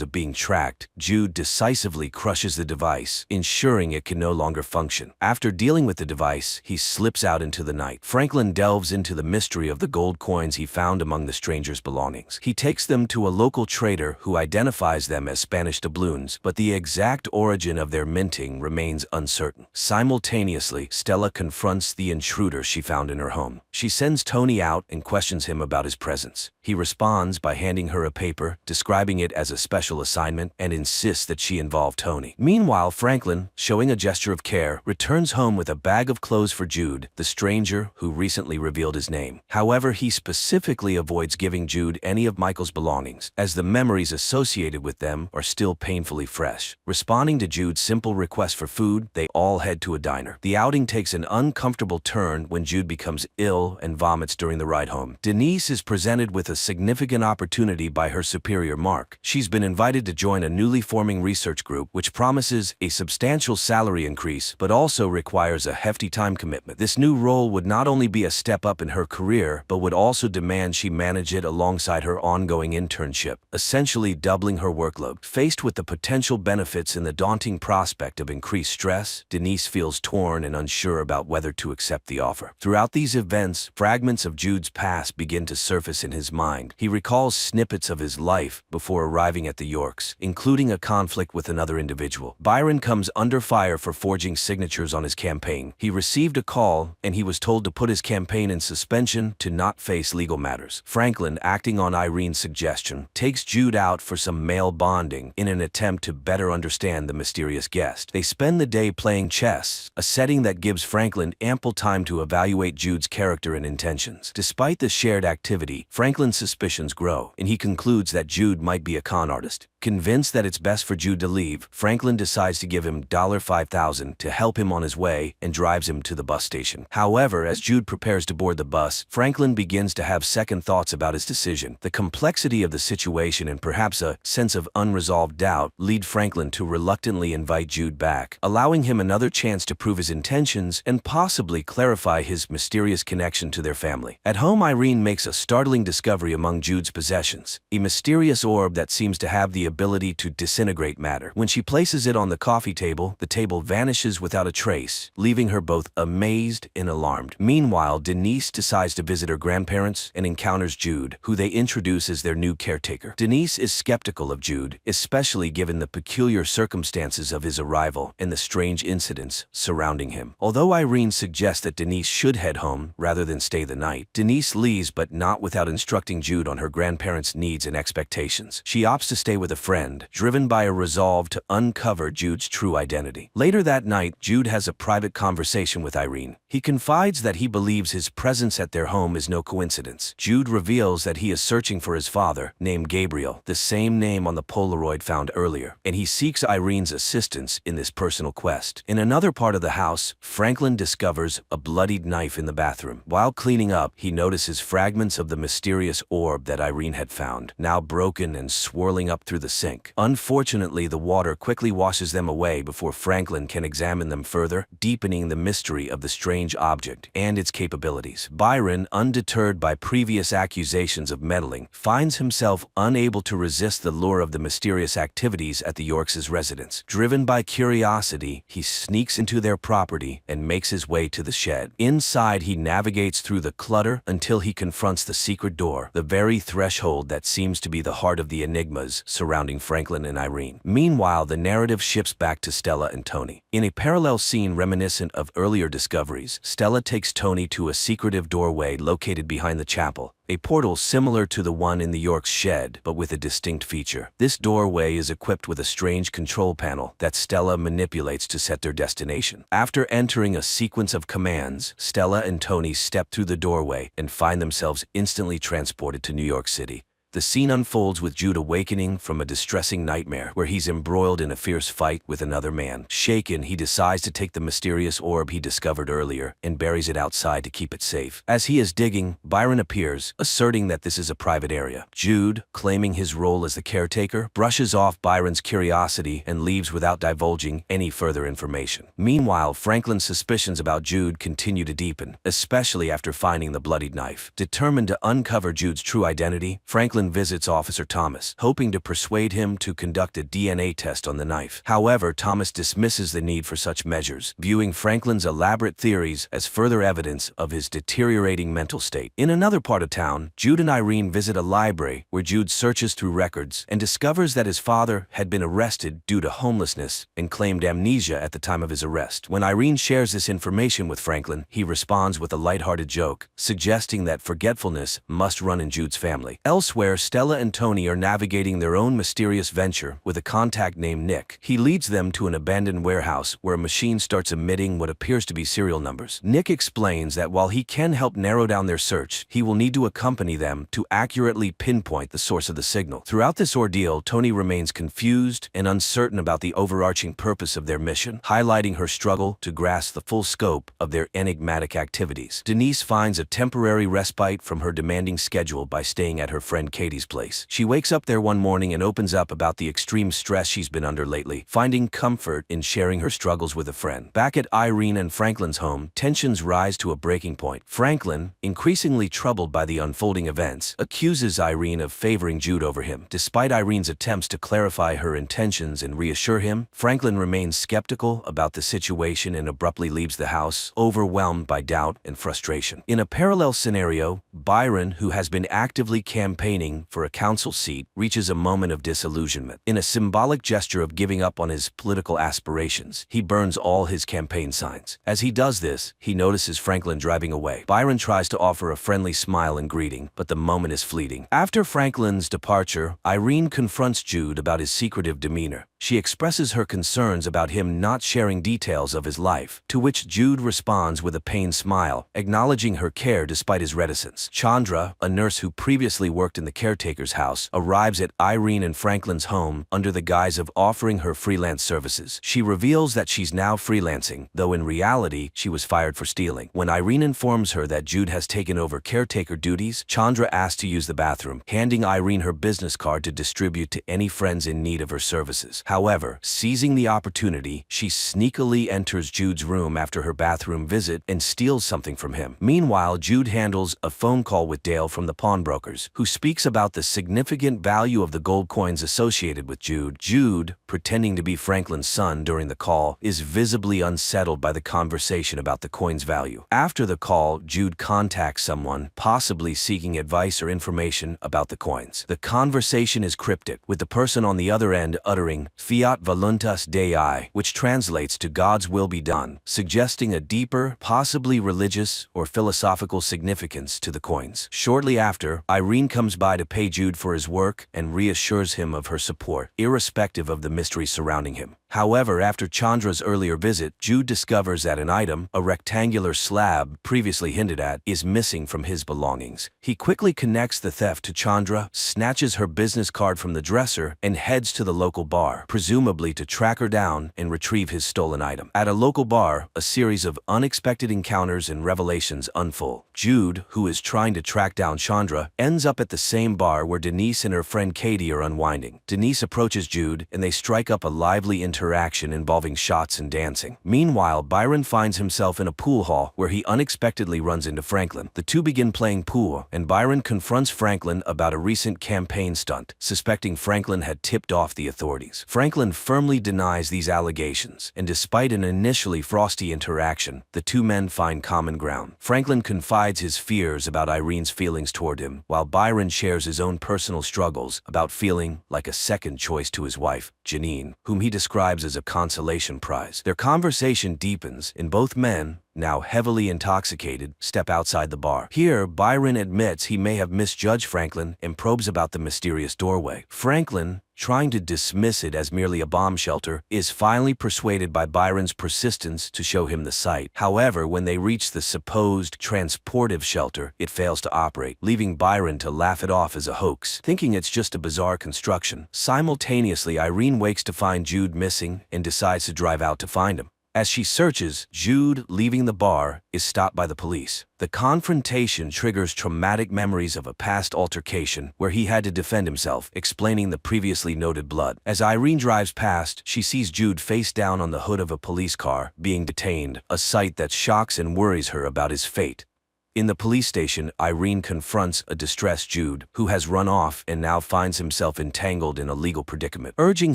of being tracked, Jude decisively crushes the device, ensuring it can no longer function. After dealing with the device, he slips out into the night. Franklin delves into the mystery of the gold coins he found among the stranger's belongings. He takes them to a local trader who identifies them as Spanish doubloons, but the exact origin of their minting remains uncertain. Simultaneously, Stella confronts the intruder she found in her home. She sends Tony out and questions him about his presence. He responds by handing her a paper, describing it as a special assignment, and insists that she involve Tony. Meanwhile, Franklin, showing a gesture of care, returns home with a bag of clothes for Jude, the stranger who recently revealed his name. However, he specifically avoids giving Jude any of Michael's belongings, as the memories associated with them are still painfully fresh. Responding to Jude's simple request for food, they all head to a diner. The outing takes an uncomfortable turn when Jude becomes ill and vomits during the ride home. Denise is presented with a a significant opportunity by her superior Mark. She's been invited to join a newly forming research group which promises a substantial salary increase but also requires a hefty time commitment. This new role would not only be a step up in her career but would also demand she manage it alongside her ongoing internship, essentially doubling her workload. Faced with the potential benefits and the daunting prospect of increased stress, Denise feels torn and unsure about whether to accept the offer. Throughout these events, fragments of Jude's past begin to surface in his mind. He recalls snippets of his life before arriving at the Yorks, including a conflict with another individual. Byron comes under fire for forging signatures on his campaign. He received a call, and he was told to put his campaign in suspension to not face legal matters. Franklin, acting on Irene's suggestion, takes Jude out for some male bonding in an attempt to better understand the mysterious guest. They spend the day playing chess, a setting that gives Franklin ample time to evaluate Jude's character and intentions. Despite the shared activity, Franklin's suspicions grow, and he concludes that Jude might be a con artist. Convinced that it's best for Jude to leave, Franklin decides to give him $5,000 to help him on his way and drives him to the bus station. However, as Jude prepares to board the bus, Franklin begins to have second thoughts about his decision. The complexity of the situation and perhaps a sense of unresolved doubt lead Franklin to reluctantly invite Jude back, allowing him another chance to prove his intentions and possibly clarify his mysterious connection to their family. At home, Irene makes a startling discovery among Jude's possessions, a mysterious orb that seems to have the ability to disintegrate matter. When she places it on the coffee table, the table vanishes without a trace, leaving her both amazed and alarmed. Meanwhile, Denise decides to visit her grandparents and encounters Jude, who they introduce as their new caretaker. Denise is skeptical of Jude, especially given the peculiar circumstances of his arrival and the strange incidents surrounding him. Although Irene suggests that Denise should head home rather than stay the night, Denise leaves, but not without instructing Jude on her grandparents' needs and expectations. She opts to stay with a friend, driven by a resolve to uncover Jude's true identity. Later that night, Jude has a private conversation with Irene. He confides that he believes his presence at their home is no coincidence. Jude reveals that he is searching for his father, named Gabriel, the same name on the Polaroid found earlier, and he seeks Irene's assistance in this personal quest. In another part of the house, Franklin discovers a bloodied knife in the bathroom. While cleaning up, he notices fragments of the mysterious orb that Irene had found, now broken and swirling up through the sink. Unfortunately, the water quickly washes them away before Franklin can examine them further, deepening the mystery of the strange object and its capabilities. Byron, undeterred by previous accusations of meddling, finds himself unable to resist the lure of the mysterious activities at the Yorks' residence. Driven by curiosity, he sneaks into their property and makes his way to the shed. Inside, he navigates through the clutter until he confronts the secret door, the very threshold that seems to be the heart of the enigmas surrounding Franklin and Irene. Meanwhile, the narrative shifts back to Stella and Tony. In a parallel scene reminiscent of earlier discoveries, Stella takes Tony to a secretive doorway located behind the chapel, a portal similar to the one in the Yorks' shed, but with a distinct feature. This doorway is equipped with a strange control panel that Stella manipulates to set their destination. After entering a sequence of commands, Stella and Tony step through the doorway and find themselves instantly transported to New York City. The scene unfolds with Jude awakening from a distressing nightmare where he's embroiled in a fierce fight with another man. Shaken, he decides to take the mysterious orb he discovered earlier and buries it outside to keep it safe. As he is digging, Byron appears, asserting that this is a private area. Jude, claiming his role as the caretaker, brushes off Byron's curiosity and leaves without divulging any further information. Meanwhile, Franklin's suspicions about Jude continue to deepen, especially after finding the bloodied knife. Determined to uncover Jude's true identity, Franklin visits Officer Thomas, hoping to persuade him to conduct a DNA test on the knife. However, Thomas dismisses the need for such measures, viewing Franklin's elaborate theories as further evidence of his deteriorating mental state. In another part of town, Jude and Irene visit a library where Jude searches through records and discovers that his father had been arrested due to homelessness and claimed amnesia at the time of his arrest. When Irene shares this information with Franklin, he responds with a lighthearted joke, suggesting that forgetfulness must run in Jude's family. Elsewhere, where Stella and Tony are navigating their own mysterious venture with a contact named Nick. He leads them to an abandoned warehouse where a machine starts emitting what appears to be serial numbers. Nick explains that while he can help narrow down their search, he will need to accompany them to accurately pinpoint the source of the signal. Throughout this ordeal, Tony remains confused and uncertain about the overarching purpose of their mission, highlighting her struggle to grasp the full scope of their enigmatic activities. Denise finds a temporary respite from her demanding schedule by staying at her friend Katie's place. She wakes up there one morning and opens up about the extreme stress she's been under lately, finding comfort in sharing her struggles with a friend. Back at Irene and Franklin's home, tensions rise to a breaking point. Franklin, increasingly troubled by the unfolding events, accuses Irene of favoring Jude over him. Despite Irene's attempts to clarify her intentions and reassure him, Franklin remains skeptical about the situation and abruptly leaves the house, overwhelmed by doubt and frustration. In a parallel scenario, Byron, who has been actively campaigning for a council seat, reaches a moment of disillusionment. In a symbolic gesture of giving up on his political aspirations, he burns all his campaign signs. As he does this, he notices Franklin driving away. Byron tries to offer a friendly smile and greeting, but the moment is fleeting. After Franklin's departure, Irene confronts Jude about his secretive demeanor. She expresses her concerns about him not sharing details of his life, to which Jude responds with a pained smile, acknowledging her care despite his reticence. Chandra, a nurse who previously worked in the caretaker's house, arrives at Irene and Franklin's home under the guise of offering her freelance services. She reveals that she's now freelancing, though in reality, she was fired for stealing. When Irene informs her that Jude has taken over caretaker duties, Chandra asks to use the bathroom, handing Irene her business card to distribute to any friends in need of her services. However, seizing the opportunity, she sneakily enters Jude's room after her bathroom visit and steals something from him. Meanwhile, Jude handles a phone call with Dale from the pawnbrokers, who speaks about the significant value of the gold coins associated with Jude. Jude, pretending to be Franklin's son during the call, is visibly unsettled by the conversation about the coin's value. After the call, Jude contacts someone, possibly seeking advice or information about the coins. The conversation is cryptic, with the person on the other end uttering Fiat voluntas Dei, which translates to God's will be done, suggesting a deeper, possibly religious or philosophical significance to the coins. Shortly after, Irene comes by to pay Jude for his work and reassures him of her support, irrespective of the mystery surrounding him. However, after Chandra's earlier visit, Jude discovers that an item, a rectangular slab previously hinted at, is missing from his belongings. He quickly connects the theft to Chandra, snatches her business card from the dresser, and heads to the local bar, presumably to track her down and retrieve his stolen item. At a local bar, a series of unexpected encounters and revelations unfold. Jude, who is trying to track down Chandra, ends up at the same bar where Denise and her friend Katie are unwinding. Denise approaches Jude, and they strike up a lively interaction involving shots and dancing. Meanwhile, Byron finds himself in a pool hall where he unexpectedly runs into Franklin. The two begin playing pool, and Byron confronts Franklin about a recent campaign stunt, suspecting Franklin had tipped off the authorities. Franklin firmly denies these allegations, and despite an initially frosty interaction, the two men find common ground. Franklin confides his fears about Irene's feelings toward him, while Byron shares his own personal struggles about feeling like a second choice to his wife, Janine, whom he describes as a consolation prize. Their conversation deepens, and both men, now heavily intoxicated, step outside the bar. Here, Byron admits he may have misjudged Franklin and probes about the mysterious doorway. Franklin, trying to dismiss it as merely a bomb shelter, is finally persuaded by Byron's persistence to show him the site. However, when they reach the supposed transportive shelter, it fails to operate, leaving Byron to laugh it off as a hoax, thinking it's just a bizarre construction. Simultaneously, Irene wakes to find Jude missing and decides to drive out to find him. As she searches, Jude, leaving the bar, is stopped by the police. The confrontation triggers traumatic memories of a past altercation where he had to defend himself, explaining the previously noted blood. As Irene drives past, she sees Jude face down on the hood of a police car, being detained, a sight that shocks and worries her about his fate. In the police station, Irene confronts a distressed Jude, who has run off and now finds himself entangled in a legal predicament. Urging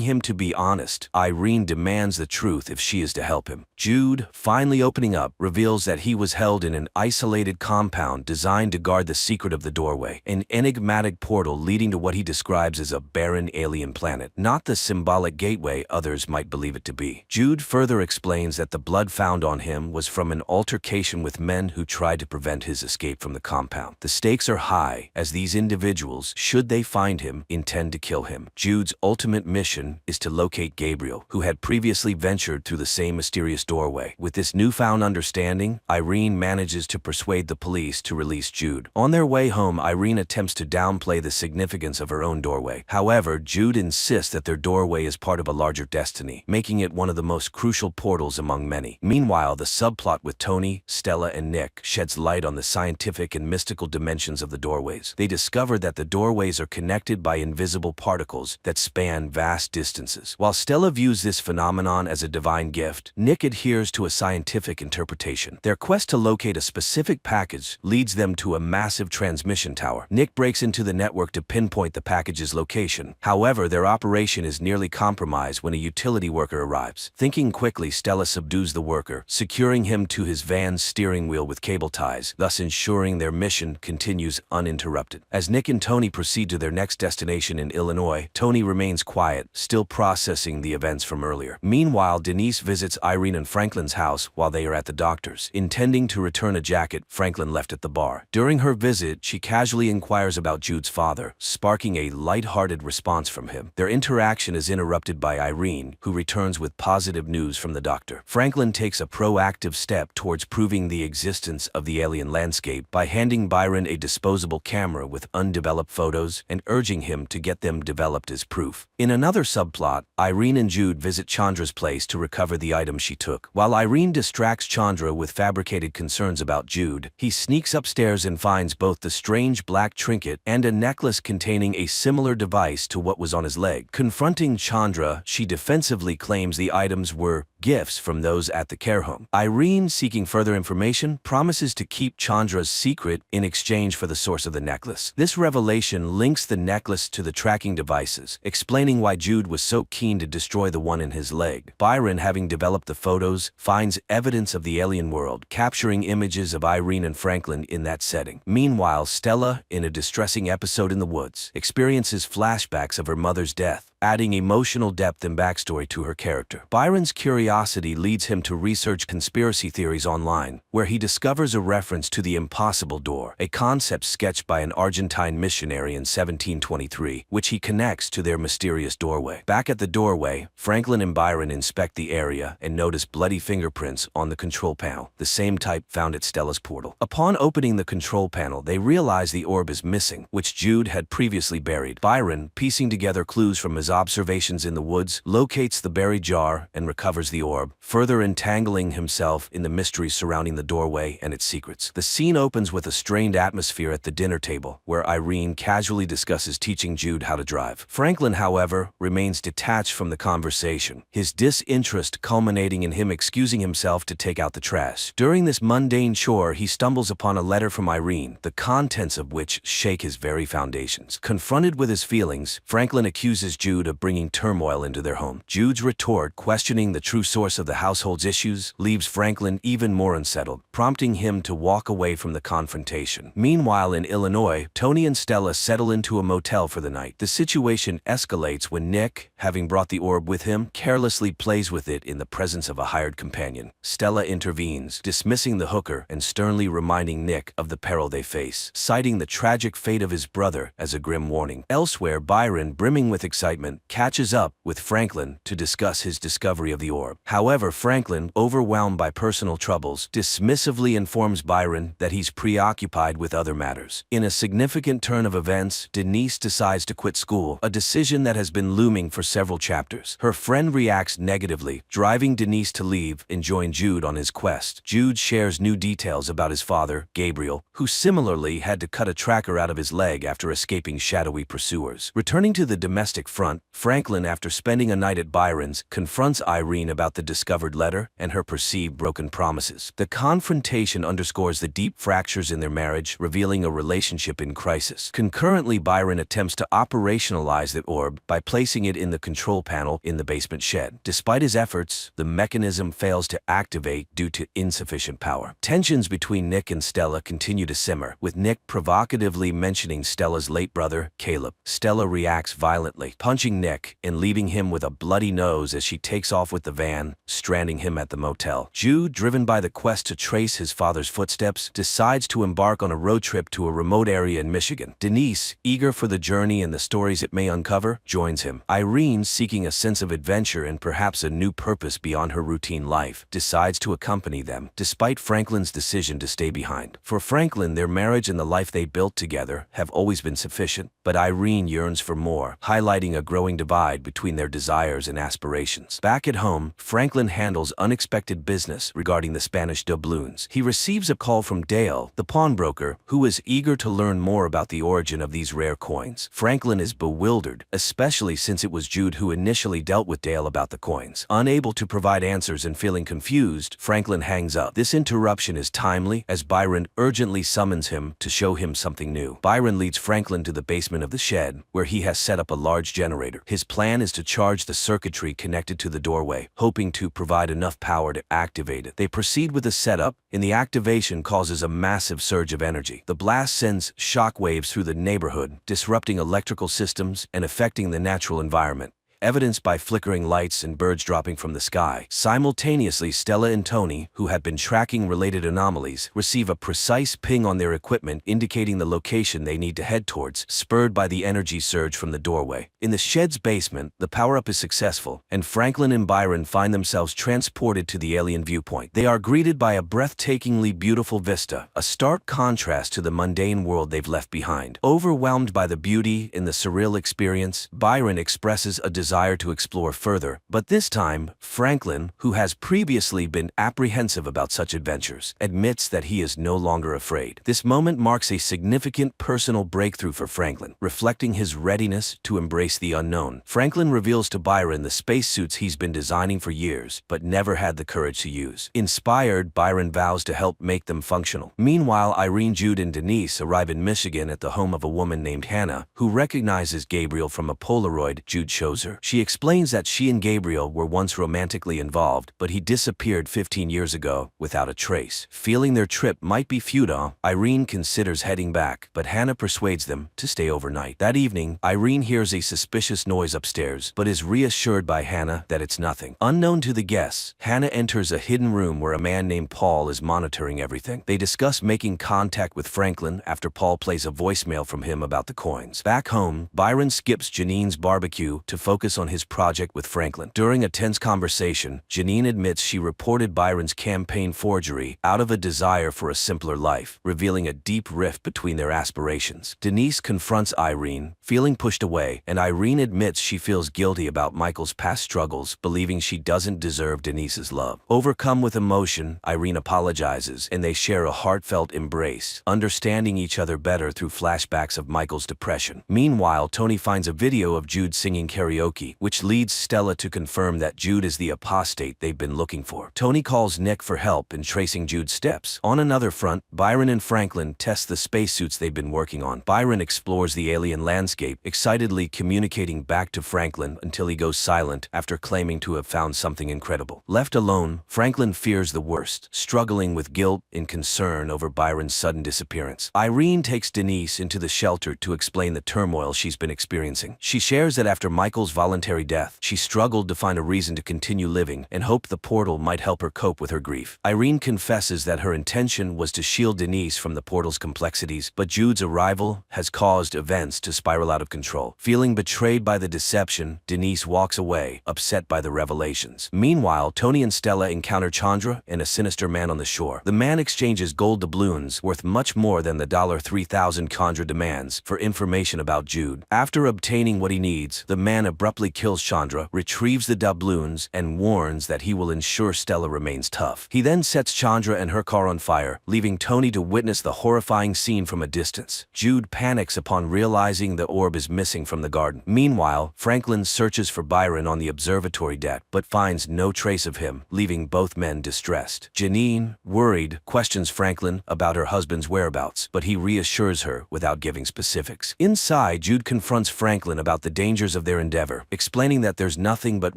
him to be honest, Irene demands the truth if she is to help him. Jude, finally opening up, reveals that he was held in an isolated compound designed to guard the secret of the doorway, an enigmatic portal leading to what he describes as a barren alien planet, not the symbolic gateway others might believe it to be. Jude further explains that the blood found on him was from an altercation with men who tried to prevent his his escape from the compound. The stakes are high, as these individuals, should they find him, intend to kill him. Jude's ultimate mission is to locate Gabriel, who had previously ventured through the same mysterious doorway. With this newfound understanding, Irene manages to persuade the police to release Jude. On their way home, Irene attempts to downplay the significance of her own doorway. However, Jude insists that their doorway is part of a larger destiny, making it one of the most crucial portals among many. Meanwhile, the subplot with Tony, Stella, and Nick sheds light on the scientific and mystical dimensions of the doorways. They discover that the doorways are connected by invisible particles that span vast distances. While Stella views this phenomenon as a divine gift, Nick adheres to a scientific interpretation. Their quest to locate a specific package leads them to a massive transmission tower. Nick breaks into the network to pinpoint the package's location. However, their operation is nearly compromised when a utility worker arrives. Thinking quickly, Stella subdues the worker, securing him to his van's steering wheel with cable ties, thus ensuring their mission continues uninterrupted. As Nick and Tony proceed to their next destination in Illinois, Tony remains quiet, still processing the events from earlier. Meanwhile, Denise visits Irene and Franklin's house while they are at the doctor's, intending to return a jacket Franklin left at the bar. During her visit, she casually inquires about Jude's father, sparking a light-hearted response from him. Their interaction is interrupted by Irene, who returns with positive news from the doctor. Franklin takes a proactive step towards proving the existence of the alien landscape by handing Byron a disposable camera with undeveloped photos and urging him to get them developed as proof. In another subplot, Irene and Jude visit Chandra's place to recover the items she took. While Irene distracts Chandra with fabricated concerns about Jude, he sneaks upstairs and finds both the strange black trinket and a necklace containing a similar device to what was on his leg. Confronting Chandra, she defensively claims the items were gifts from those at the care home. Irene, seeking further information, promises to keep Chandra's secret in exchange for the source of the necklace. This revelation links the necklace to the tracking devices, explaining why Jude was so keen to destroy the one in his leg. Byron, having developed the photos, finds evidence of the alien world, capturing images of Irene and Franklin in that setting. Meanwhile, Stella, in a distressing episode in the woods, experiences flashbacks of her mother's death, adding emotional depth and backstory to her character. Byron's curiosity leads him to research conspiracy theories online, where he discovers a reference to the impossible door, a concept sketched by an Argentine missionary in 1723, which he connects to their mysterious doorway. Back at the doorway, Franklin and Byron inspect the area and notice bloody fingerprints on the control panel, the same type found at Stella's portal. Upon opening the control panel, they realize the orb is missing, which Jude had previously buried. Byron, piecing together clues from his observations in the woods, locates the buried jar and recovers the orb, further entangling himself in the mysteries surrounding the doorway and its secrets. The scene opens with a strained atmosphere at the dinner table, where Irene casually discusses teaching Jude how to drive. Franklin, however, remains detached from the conversation, his disinterest culminating in him excusing himself to take out the trash. During this mundane chore, he stumbles upon a letter from Irene, the contents of which shake his very foundations. Confronted with his feelings, Franklin accuses Jude of bringing turmoil into their home. Jude's retort, questioning the true source of the household's issues, leaves Franklin even more unsettled, prompting him to walk away from the confrontation. Meanwhile, in Illinois, Tony and Stella settle into a motel for the night. The situation escalates when Nick, having brought the orb with him, carelessly plays with it in the presence of a hired companion. Stella intervenes, dismissing the hooker and sternly reminding Nick of the peril they face, citing the tragic fate of his brother as a grim warning. Elsewhere, Byron, brimming with excitement, catches up with Franklin to discuss his discovery of the orb. However, Franklin, overwhelmed by personal troubles, dismissively informs Byron that he's preoccupied with other matters. In a significant turn of events, Denise decides to quit school, a decision that has been looming for several chapters. Her friend reacts negatively, driving Denise to leave and join Jude on his quest. Jude shares new details about his father, Gabriel, who similarly had to cut a tracker out of his leg after escaping shadowy pursuers. Returning to the domestic front, Franklin, after spending a night at Byron's, confronts Irene about the discovered letter and her perceived broken promises. The confrontation underscores the deep fractures in their marriage, revealing a relationship in crisis. Concurrently, Byron attempts to operationalize the orb by placing it in the control panel in the basement shed. Despite his efforts, the mechanism fails to activate due to insufficient power. Tensions between Nick and Stella continue to simmer, with Nick provocatively mentioning Stella's late brother, Caleb. Stella reacts violently, punching arresting Nick and leaving him with a bloody nose as she takes off with the van, stranding him at the motel. Jude, driven by the quest to trace his father's footsteps, decides to embark on a road trip to a remote area in Michigan. Denise, eager for the journey and the stories it may uncover, joins him. Irene, seeking a sense of adventure and perhaps a new purpose beyond her routine life, decides to accompany them, despite Franklin's decision to stay behind. For Franklin, their marriage and the life they built together have always been sufficient, but Irene yearns for more, highlighting a growing divide between their desires and aspirations. Back at home, Franklin handles unexpected business regarding the Spanish doubloons. He receives a call from Dale, the pawnbroker, who is eager to learn more about the origin of these rare coins. Franklin is bewildered, especially since it was Jude who initially dealt with Dale about the coins. Unable to provide answers and feeling confused, Franklin hangs up. This interruption is timely, as Byron urgently summons him to show him something new. Byron leads Franklin to the basement of the shed, where he has set up a large generator. His plan is to charge the circuitry connected to the doorway, hoping to provide enough power to activate it. They proceed with the setup, and the activation causes a massive surge of energy. The blast sends shockwaves through the neighborhood, disrupting electrical systems and affecting the natural environment, evidenced by flickering lights and birds dropping from the sky. Simultaneously, Stella and Tony, who had been tracking related anomalies, receive a precise ping on their equipment indicating the location they need to head towards, spurred by the energy surge from the doorway. In the shed's basement, the power-up is successful, and Franklin and Byron find themselves transported to the alien viewpoint. They are greeted by a breathtakingly beautiful vista, a stark contrast to the mundane world they've left behind. Overwhelmed by the beauty and the surreal experience, Byron expresses a desire to explore further, but this time, Franklin, who has previously been apprehensive about such adventures, admits that he is no longer afraid. This moment marks a significant personal breakthrough for Franklin, reflecting his readiness to embrace the unknown. Franklin reveals to Byron the spacesuits he's been designing for years, but never had the courage to use. Inspired, Byron vows to help make them functional. Meanwhile, Irene, Jude, and Denise arrive in Michigan at the home of a woman named Hannah, who recognizes Gabriel from a Polaroid Jude shows her. She explains that she and Gabriel were once romantically involved, but he disappeared 15 years ago without a trace. Feeling their trip might be futile, Irene considers heading back, but Hannah persuades them to stay overnight. That evening, Irene hears a suspicious noise upstairs, but is reassured by Hannah that it's nothing. Unknown to the guests, Hannah enters a hidden room where a man named Paul is monitoring everything. They discuss making contact with Franklin after Paul plays a voicemail from him about the coins. Back home, Byron skips Janine's barbecue to focus on his project with Franklin. During a tense conversation, Janine admits she reported Byron's campaign forgery out of a desire for a simpler life, revealing a deep rift between their aspirations. Denise confronts Irene, feeling pushed away, and Irene admits she feels guilty about Michael's past struggles, believing she doesn't deserve Denise's love. Overcome with emotion, Irene apologizes, and they share a heartfelt embrace, understanding each other better through flashbacks of Michael's depression. Meanwhile, Tony finds a video of Jude singing karaoke, which leads Stella to confirm that Jude is the apostate they've been looking for. Tony calls Nick for help in tracing Jude's steps. On another front, Byron and Franklin test the spacesuits they've been working on. Byron explores the alien landscape, excitedly communicating back to Franklin until he goes silent after claiming to have found something incredible. Left alone, Franklin fears the worst, struggling with guilt and concern over Byron's sudden disappearance. Irene takes Denise into the shelter to explain the turmoil she's been experiencing. She shares that after Michael's voluntary death, she struggled to find a reason to continue living and hoped the portal might help her cope with her grief. Irene confesses that her intention was to shield Denise from the portal's complexities, but Jude's arrival has caused events to spiral out of control. Feeling betrayed by the deception, Denise walks away, upset by the revelations. Meanwhile, Tony and Stella encounter Chandra and a sinister man on the shore. The man exchanges gold doubloons worth much more than the $3,000 Chandra demands for information about Jude. After obtaining what he needs, the man abruptly kills Chandra, retrieves the doubloons, and warns that he will ensure Stella remains tough. He then sets Chandra and her car on fire, leaving Tony to witness the horrifying scene from a distance. Jude panics upon realizing the orb is missing from the garden. Meanwhile, Franklin searches for Byron on the observatory deck, but finds no trace of him, leaving both men distressed. Janine, worried, questions Franklin about her husband's whereabouts, but he reassures her without giving specifics. Inside, Jude confronts Franklin about the dangers of their endeavor, stranger, explaining that there's nothing but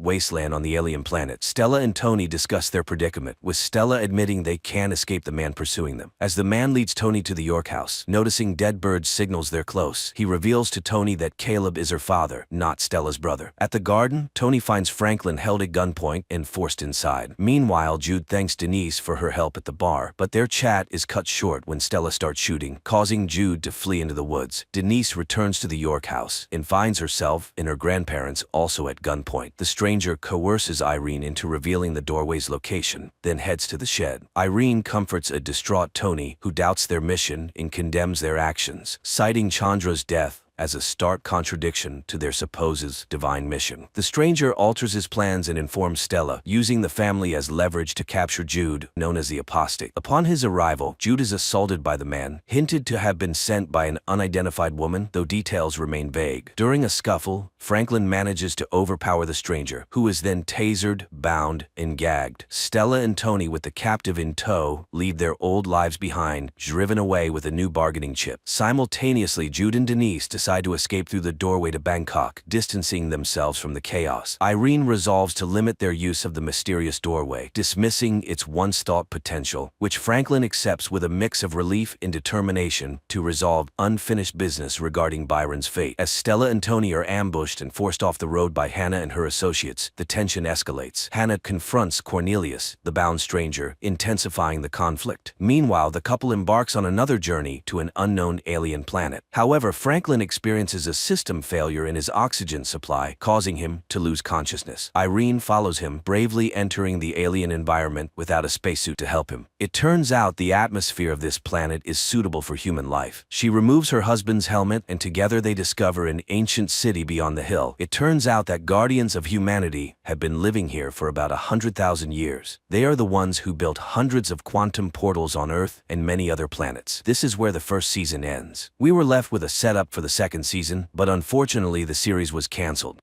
wasteland on the alien planet. Stella and Tony discuss their predicament, with Stella admitting they can't escape the man pursuing them. As the man leads Tony to the York house, noticing dead birds signals they're close. He reveals to Tony that Caleb is her father, not Stella's brother. At the garden, Tony finds Franklin held at gunpoint and forced inside. Meanwhile, Jude thanks Denise for her help at the bar, but their chat is cut short when Stella starts shooting, causing Jude to flee into the woods. Denise returns to the York house and finds herself and her grandparents also at gunpoint. The stranger coerces Irene into revealing the doorway's location, then heads to the shed. Irene comforts a distraught Tony, who doubts their mission and condemns their actions, citing Chandra's death as a stark contradiction to their supposed divine mission. The stranger alters his plans and informs Stella, using the family as leverage to capture Jude, known as the apostate. Upon his arrival, Jude is assaulted by the man, hinted to have been sent by an unidentified woman, though details remain vague. During a scuffle, Franklin manages to overpower the stranger, who is then tasered, bound, and gagged. Stella and Tony, with the captive in tow, leave their old lives behind, driven away with a new bargaining chip. Simultaneously, Jude and Denise decide to escape through the doorway to Bangkok, distancing themselves from the chaos. Irene resolves to limit their use of the mysterious doorway, dismissing its once-thought potential, which Franklin accepts with a mix of relief and determination to resolve unfinished business regarding Byron's fate. As Stella and Tony are ambushed and forced off the road by Hannah and her associates, the tension escalates. Hannah confronts Cornelius, the bound stranger, intensifying the conflict. Meanwhile, the couple embarks on another journey to an unknown alien planet. However, Franklin experiences a system failure in his oxygen supply, causing him to lose consciousness. Irene follows him, bravely entering the alien environment without a spacesuit to help him. It turns out the atmosphere of this planet is suitable for human life. She removes her husband's helmet, and together they discover an ancient city beyond the hill. It turns out that guardians of humanity have been living here for about 100,000 years. They are the ones who built hundreds of quantum portals on Earth and many other planets. This is where the first season ends. We were left with a setup for the second season, but unfortunately the series was cancelled.